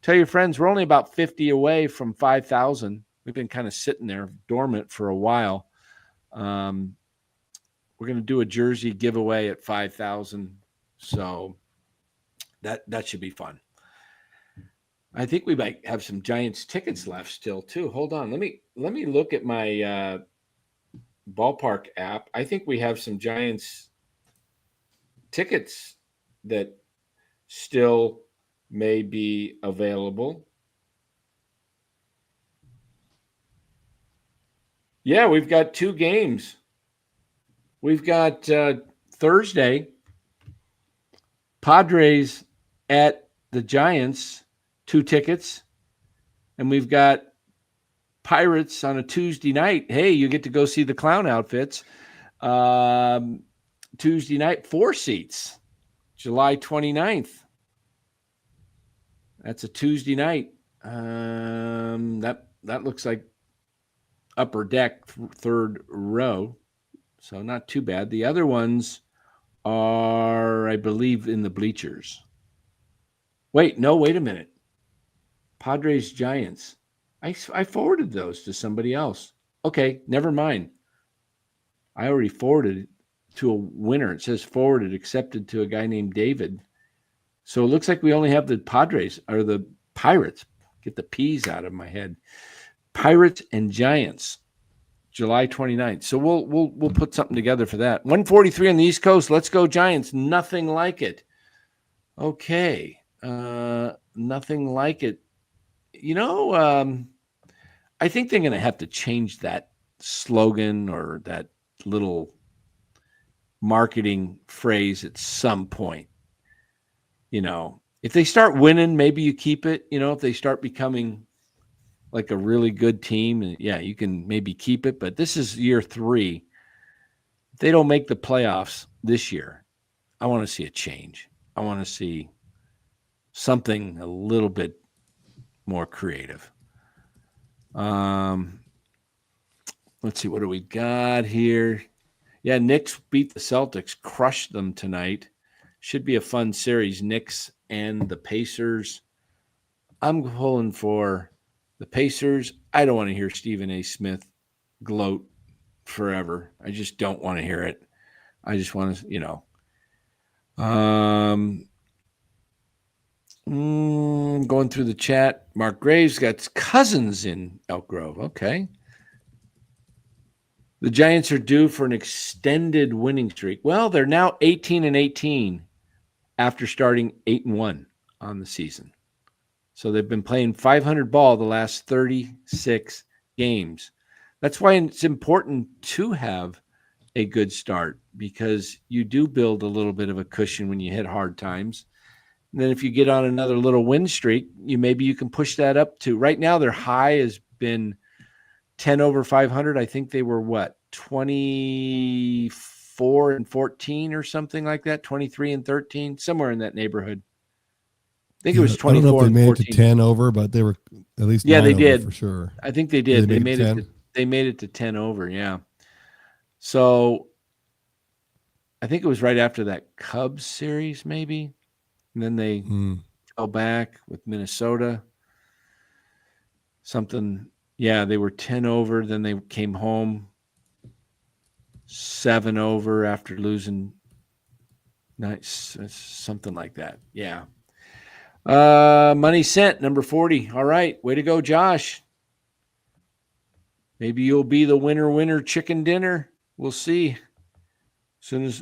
Tell your friends we're only about 50 away from 5,000. We've been kind of sitting there dormant for a while. We're going to do a jersey giveaway at 5,000. So that should be fun. I think we might have some Giants tickets left still too. Hold on. Let me look at my ballpark app. I think we have some Giants tickets that still may be available. Yeah, we've got 2 games. We've got Thursday, Padres at the Giants, 2 tickets. And we've got Pirates on a Tuesday night. Hey, you get to go see the clown outfits. Tuesday night, 4 seats, July 29th. That's a Tuesday night. That looks like upper deck, 3rd row. So not too bad. The other ones are, I believe, in the bleachers. Wait a minute. Padres Giants. I forwarded those to somebody else. Okay, never mind. I already forwarded it to a winner. It says forwarded, accepted to a guy named David. So it looks like we only have the Padres or the Pirates. Get the P's out of my head. Pirates and Giants, July 29th. So we'll put something together for that. 1:43 on the East Coast. Let's go Giants. Nothing like it. Okay. Nothing like it. I think they're going to have to change that slogan or that little marketing phrase at some point. If they start winning, maybe you keep it. If they start becoming like a really good team, yeah, you can maybe keep it. But this is year 3. If they don't make the playoffs this year, I want to see a change. I want to see something a little bit more creative. Let's see, what do we got here? Yeah, Knicks beat the Celtics, crushed them tonight. Should be a fun series, Knicks and the Pacers. I'm pulling for the Pacers. I don't want to hear Stephen A. Smith gloat forever. I just don't want to hear it. I just want to, going through the chat. Mark Graves got cousins in Elk Grove. Okay. The Giants are due for an extended winning streak. Well, they're now 18-18 after starting 8-1 on the season. So they've been playing 500 ball the last 36 games. That's why it's important to have a good start, because you do build a little bit of a cushion when you hit hard times. And then if you get on another little win streak, maybe you can push that up to, right now their high has been 10 over 500. I think they were 24 24 and 14 or something like that, 23 and 13, somewhere in that neighborhood. I think it was 24 I don't know if they and made 14. it to 10 over, but they were at least Yeah, 9 they over did. for sure. I think they did. They made it 10? they made it to 10 over, yeah. So I think it was right after that Cubs series, maybe. And then they fell back with Minnesota. Something, yeah, they were 10 over. Then they came home 7 over after losing. Nice, something like that. Yeah. Money Sent, number 40. All right. Way to go, Josh. Maybe you'll be the winner chicken dinner. We'll see. As soon as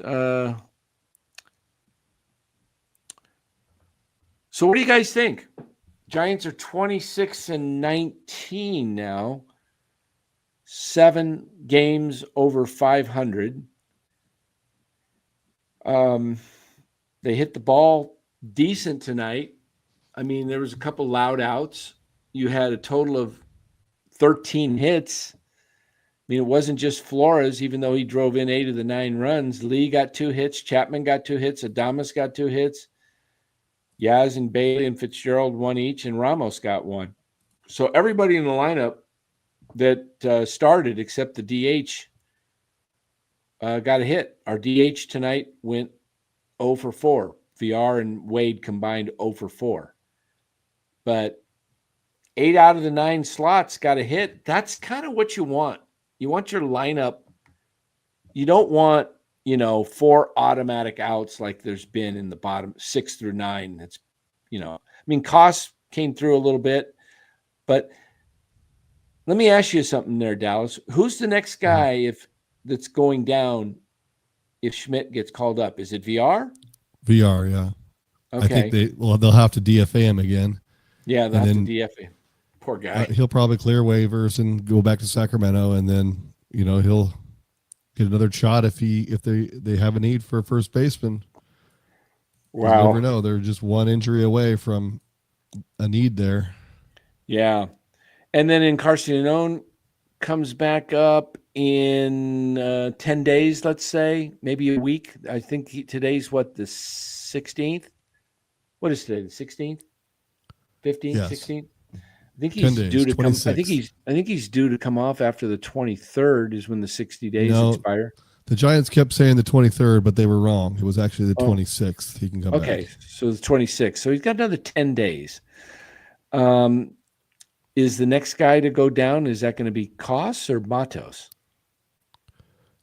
so what do you guys think? Giants are 26 and 19 now. 7 games over 500. They hit the ball decent tonight. I mean, there was a couple loud outs. You had a total of 13 hits. I mean, it wasn't just Flores, even though he drove in 8 of the 9 runs. Lee got 2 hits. Chapman got 2 hits. Adames got 2 hits. Yaz and Bailey and Fitzgerald 1 each, and Ramos got 1. So everybody in the lineup that started except the DH got a hit. Our DH tonight went 0 for 4. VR and Wade combined 0 for 4. But 8 out of the 9 slots got a hit. That's kind of what you want. You want your lineup. You don't want, 4 automatic outs like there's been in the bottom 6 through 9. That's, I mean, Koss came through a little bit, but let me ask you something there, Dallas. Who's the next guy that's going down if Schmidt gets called up? Is it VR? VR, yeah. Okay. I think they'll have to DFA him again. Yeah, they'll have to DFA. Poor guy. He'll probably clear waivers and go back to Sacramento, and then he'll get another shot if they have a need for a first baseman. Wow. You never know. They're just one injury away from a need there. Yeah. And then Encarnacion comes back up in 10 days, let's say, maybe a week. I think today's the 16th? What is today, the 16th? 15th, yes. 16th? I think he's due to 26. come. I think he's due to come off after the 23rd is when the 60 days expire. The Giants kept saying the 23rd, but they were wrong. It was actually the 26th. He can come back. Okay, so the 26th. So he's got another 10 days. Is the next guy to go down, is that going to be Koss or Matos?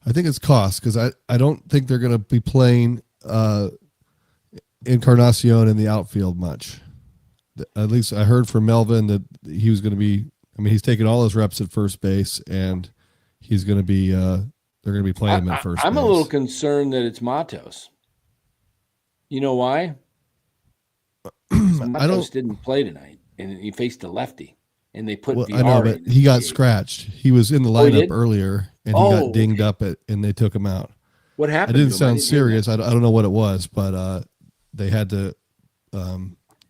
I think it's Koss because I don't think they're going to be playing Encarnacion in the outfield much. At least I heard from Melvin that he was going to be. I mean, he's taking all his reps at first base, and he's going to be. They're going to be playing him at first. I'm base. a little concerned that it's Matos. You know why? Matos didn't play tonight, and he faced a lefty, and they put. VR I know, but he got scratched. He was in the lineup earlier, and he got dinged up, and they took him out. What happened? It didn't sound serious. I don't know what it was, but they had to.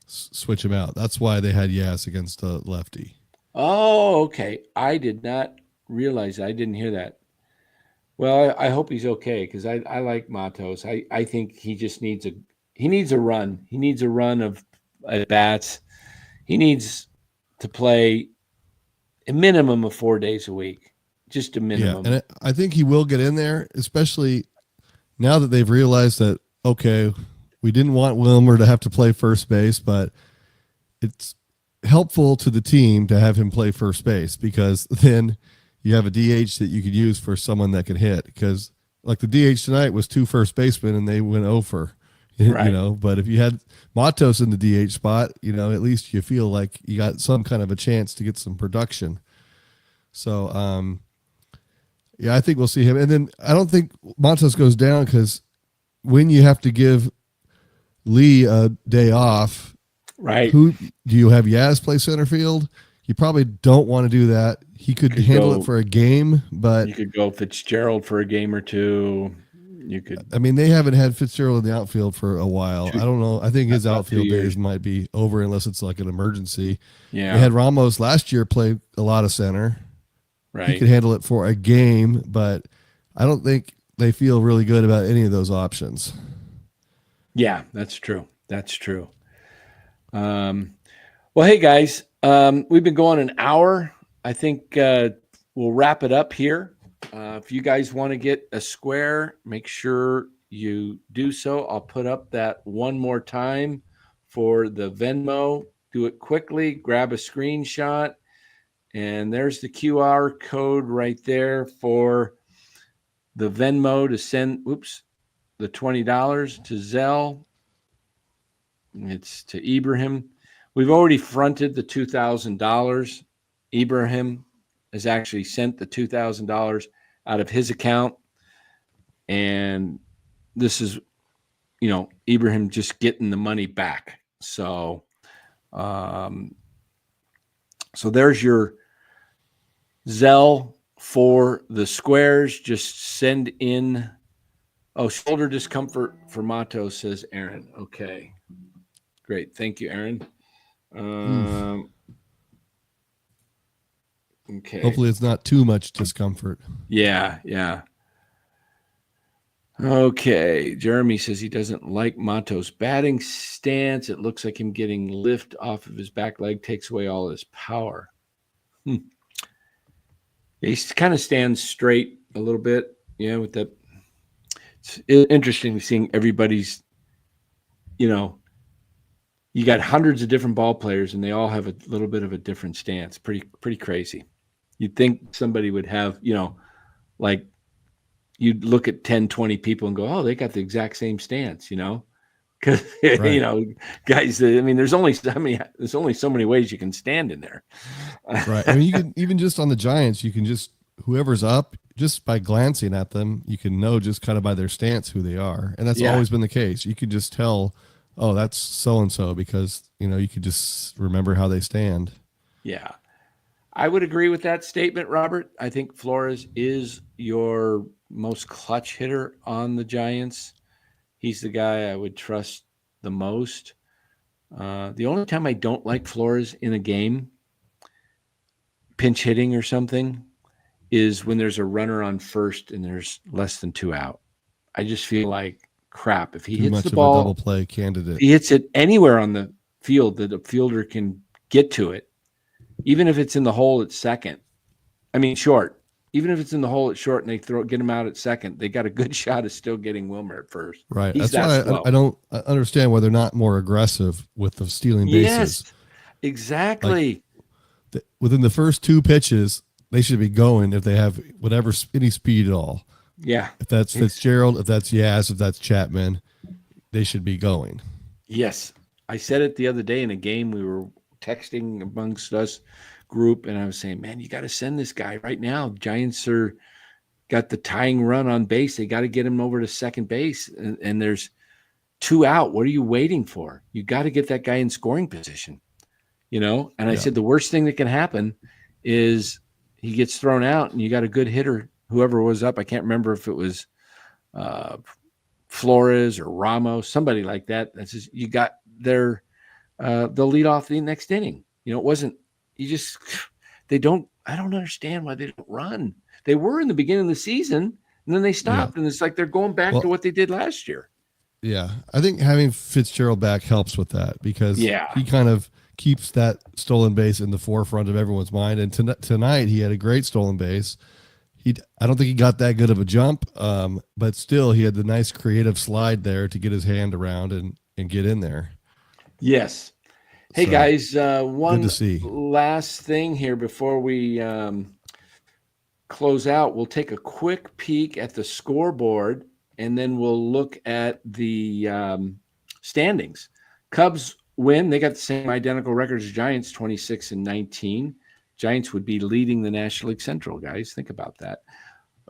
Switch him out. That's why they had Yas against the lefty. Oh, okay. I did not realize that. I didn't hear that. Well, I hope he's okay because I like Matos. I think he just needs a run. He needs a run of at bats. He needs to play a minimum of 4 days a week, just a minimum. Yeah, and I think he will get in there, especially now that they've realized that we didn't want Wilmer to have to play first base, but it's helpful to the team to have him play first base because then you have a DH that you could use for someone that can hit. Because like the DH tonight was 2 first basemen and they went over, right. But if you had Matos in the DH spot, at least you feel like you got some kind of a chance to get some production. So, I think we'll see him. And then I don't think Matos goes down because when you have to give Lee a day off, right? Who do you have? Yaz play center field? You probably don't want to do that. He could handle it for a game, but you could go Fitzgerald for a game or two. You could. I mean, they haven't had Fitzgerald in the outfield for a while. I don't know. I think his outfield days might be over unless it's like an emergency. Yeah. They had Ramos last year play a lot of center. Right. He could handle it for a game, but I don't think they feel really good about any of those options. Yeah, that's true. That's true. Well, hey guys, we've been going an hour. I think we'll wrap it up here. If you guys want to get a square, make sure you do so. I'll put up that one more time for the Venmo. Do it quickly, grab a screenshot, and there's the QR code right there for the Venmo to send, the $20 to Zelle. It's to Ibrahim. We've already fronted the $2,000. Ibrahim has actually sent the $2,000 out of his account. And this is, Ibrahim just getting the money back. So, so there's your Zelle for the squares. Just send in. Oh, shoulder discomfort for Mato, says Aaron. Okay. Great. Thank you, Aaron. Okay. Hopefully it's not too much discomfort. Yeah. Okay. Jeremy says he doesn't like Mato's batting stance. It looks like him getting lift off of his back leg takes away all his power. He kind of stands straight a little bit, with that. It's interesting seeing everybody's, you got hundreds of different ball players and they all have a little bit of a different stance. Pretty crazy. You'd think somebody would have, like you'd look at 10, 20 people and go, oh, they got the exact same stance, because, Right. Guys, there's only so many ways you can stand in there. Right. I mean, you can, even just on the Giants, you can just, whoever's up, just by glancing at them, you can know just kind of by their stance who they are. And that's always been the case. You could just tell, oh, that's so-and-so, because, you could just remember how they stand. Yeah. I would agree with that statement, Robert. I think Flores is your most clutch hitter on the Giants. He's the guy I would trust the most. The only time I don't like Flores in a game, pinch hitting or something, is when there's a runner on first and there's less than 2 out. I just feel like crap. If he hits the ball, a double play candidate. if he hits it anywhere on the field that a fielder can get to it, even if it's in the hole at short. Even if it's in the hole at short and they get him out at second, they got a good shot of still getting Wilmer at first. Right. That's why I don't understand why they're not more aggressive with the stealing bases. Yes, exactly. Like, within the first 2 pitches, they should be going if they have any speed at all. Yeah. If that's Fitzgerald, if that's Yaz, if that's Chapman, they should be going. Yes. I said it the other day in a game. We were texting amongst us group, and I was saying, man, you got to send this guy right now. Giants got the tying run on base. They got to get him over to second base, and there's 2 out. What are you waiting for? You got to get that guy in scoring position, And I said the worst thing that can happen is he gets thrown out, and you got a good hitter, whoever was up. I can't remember if it was Flores or Ramos, somebody like that. That's just, you got their they'll lead off the next inning. It wasn't. I don't understand why they don't run. They were in the beginning of the season, and then they stopped, and it's like they're going back to what they did last year. Yeah. I think having Fitzgerald back helps with that, because he kind of keeps that stolen base in the forefront of everyone's mind. And tonight he had a great stolen base. I don't think he got that good of a jump, but still he had the nice creative slide there to get his hand around and get in there. Yes. Hey, guys, one last thing here before we close out. We'll take a quick peek at the scoreboard, and then we'll look at the standings. Cubs win. They got the same identical record as Giants, 26-19. Giants would be leading the National League Central, guys. Think about that.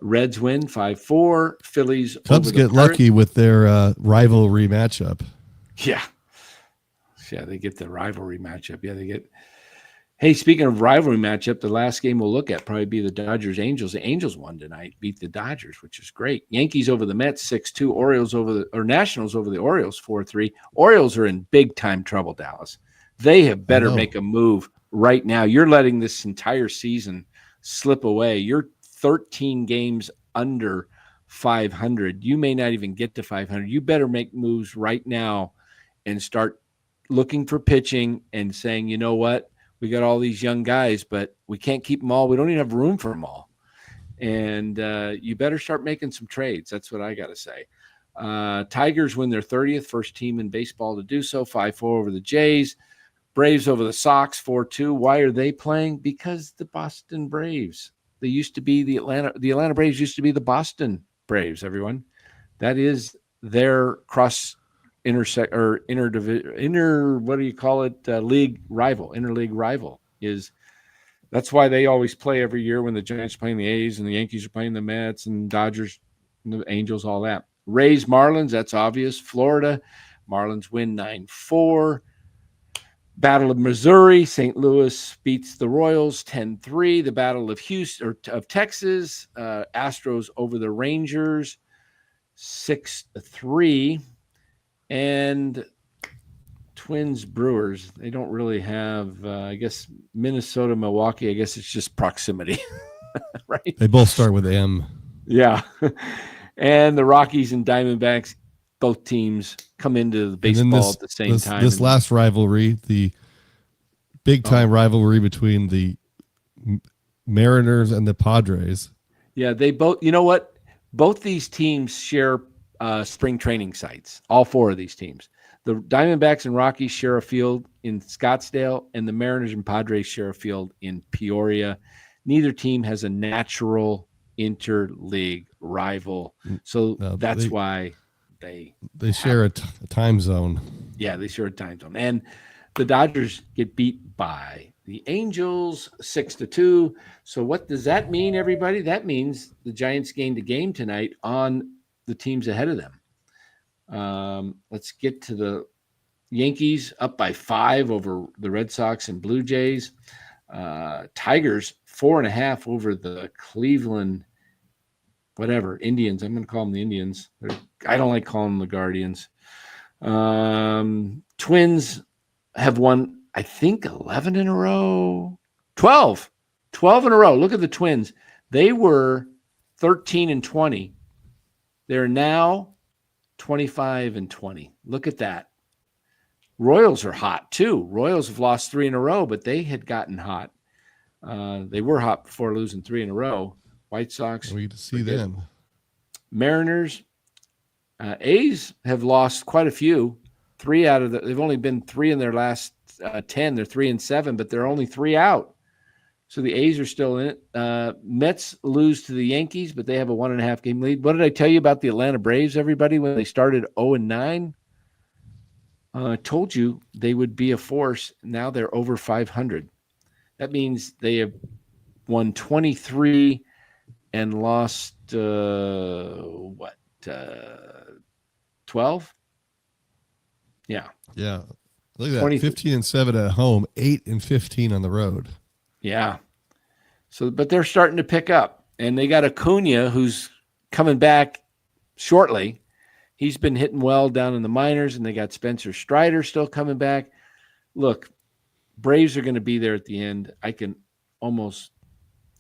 Reds win 5-4. Phillies. Cubs get lucky with their rivalry matchup. Yeah. Yeah, they get the rivalry matchup. Yeah, they get. Hey, speaking of rivalry matchup, the last game we'll look at probably be the Dodgers-Angels. The Angels won tonight, beat the Dodgers, which is great. Yankees over the Mets 6-2. Nationals over the Orioles 4-3. Orioles are in big-time trouble, Dallas. They have better make a move right now. You're letting this entire season slip away. You're 13 games under 500. You may not even get to 500. You better make moves right now and start looking for pitching and saying, you know what? We got all these young guys, but we can't keep them all. We don't even have room for them all. And you better start making some trades. That's what I got to say. Tigers win their 30th, first team in baseball to do so, 5-4 over the Jays. Braves over the Sox, 4-2. Why are they playing? Because the Boston Braves. They used to be the Atlanta Braves used to be the Boston Braves, everyone. That is their league rival, interleague rival is. That's why they always play every year when the Giants are playing the A's and the Yankees are playing the Mets and Dodgers and the Angels, all that. Rays, Marlins, that's obvious. Florida, Marlins win 9-4. Battle of Missouri, St. Louis beats the Royals 10-3. The Battle of Houston, or of Texas, Astros over the Rangers 6-3. And Twins, Brewers, they don't really have, I guess, Minnesota, Milwaukee, I guess it's just proximity, right? They both start with M. Yeah. And the Rockies and Diamondbacks, both teams come into the baseball at the same time. This last rivalry, the big-time rivalry between the Mariners and the Padres. Yeah, they both, you know what? Both these teams share spring training sites, all four of these teams. The Diamondbacks and Rockies share a field in Scottsdale, and the Mariners and Padres share a field in Peoria. Neither team has a natural interleague rival, so that's why they share a time zone. Yeah, they share a time zone. And the Dodgers get beat by the Angels 6-2. So what does that mean, everybody? That means the Giants gained a game tonight on the teams ahead of them. Let's get to the Yankees up by 5 over the Red Sox and Blue Jays. Tigers 4.5 over the Cleveland Indians. I'm going to call them the Indians. I don't like calling them the Guardians. Twins have won, I think, 11 in a row. 12 in a row. Look at the Twins. They were 13-20. They're now 25-20. Look at that. Royals are hot too. Royals have lost 3 in a row, but they had gotten hot. They were hot before losing 3 in a row. White Sox. We get to see them. Mariners. A's have lost quite a few. They've only been 3 in their last 10. They're 3-7, but they're only 3 out. So the A's are still in it. Mets lose to the Yankees, but they have a 1.5 game lead. What did I tell you about the Atlanta Braves, everybody, when they started 0-9? I told you they would be a force. Now they're over 500. That means they have won 23 and lost 12? Yeah. Yeah. Look at that. 15-7 at home, 8-15 on the road. Yeah. So, but they're starting to pick up, and they got Acuna, who's coming back shortly. He's been hitting well down in the minors, and they got Spencer Strider still coming back. Look, Braves are going to be there at the end. I can almost,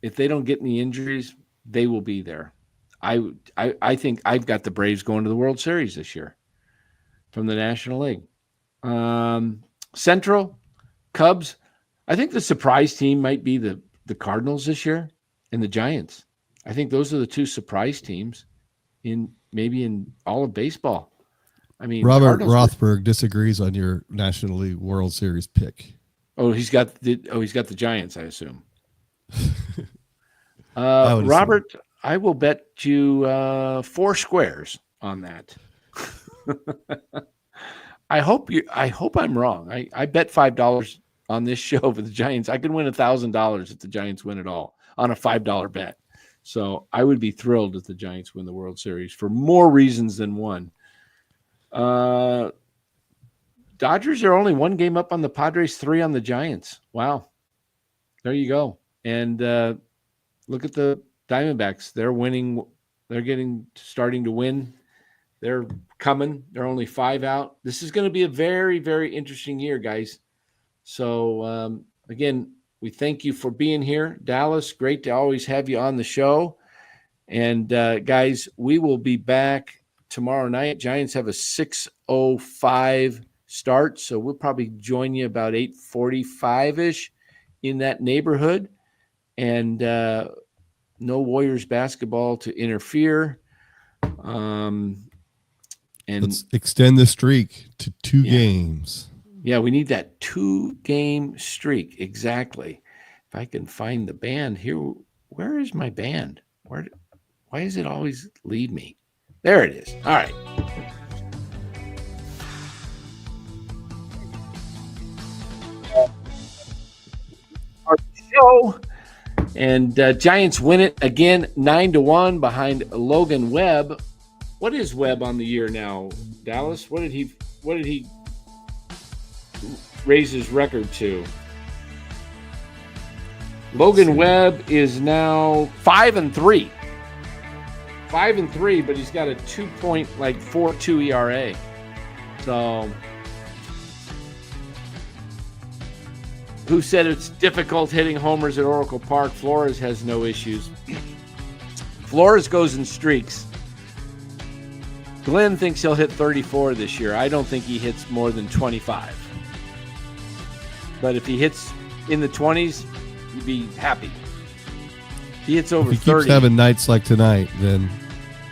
if they don't get any injuries, they will be there. I think I've got the Braves going to the World Series this year from the National League. Central, Cubs. I think the surprise team might be the Cardinals this year and the Giants. I think those are the two surprise teams in all of baseball. I mean, Robert Rothberg disagrees on your National League World Series pick. Oh, he's got the Giants, I assume. Robert, I will bet you 4 squares on that. I hope I'm wrong. I bet $5 on this show for the Giants. I could win $1,000 if the Giants win it all on a $5 bet. So I would be thrilled if the Giants win the World Series for more reasons than one. Dodgers are only 1 game up on the Padres, 3 on the Giants. Wow. There you go. And look at the Diamondbacks. They're winning. They're starting to win. They're coming. They're only 5 out. This is going to be a very, very interesting year, guys. So, again, we thank you for being here. Dallas, great to always have you on the show. And guys, we will be back tomorrow night. Giants have a 6:05 start, so we'll probably join you about 8:45-ish in that neighborhood. And no Warriors basketball to interfere. And let's extend the streak to 2 games. Yeah, we need that 2-game streak. Exactly. If I can find the band here, where is my band? Why does it always leave me? There it is. All right. Our show. And Giants win it again, 9-1 behind Logan Webb. What is Webb on the year now, Dallas? What did he raise his record to? Logan Webb is now 5-3. 5-3, but he's got a 2.42 ERA. So, who said it's difficult hitting homers at Oracle Park? Flores has no issues. Flores goes in streaks. Glenn thinks he'll hit 34 this year. I don't think he hits more than 25. But if he hits in the 20s, you'd be happy. If he hits over 30. If he keeps having nights like tonight, then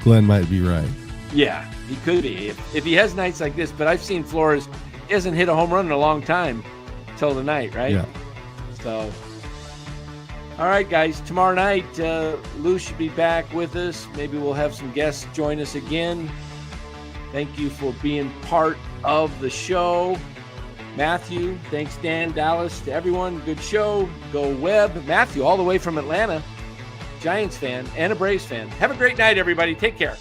Glenn might be right. Yeah, he could be. If he has nights like this, but I've seen Flores, he hasn't hit a home run in a long time till tonight, right? Yeah. So, all right, guys. Tomorrow night, Lou should be back with us. Maybe we'll have some guests join us again. Thank you for being part of the show. Matthew, thanks, Dan, Dallas, to everyone. Good show. Go Webb. Matthew, all the way from Atlanta. Giants fan and a Braves fan. Have a great night, everybody. Take care.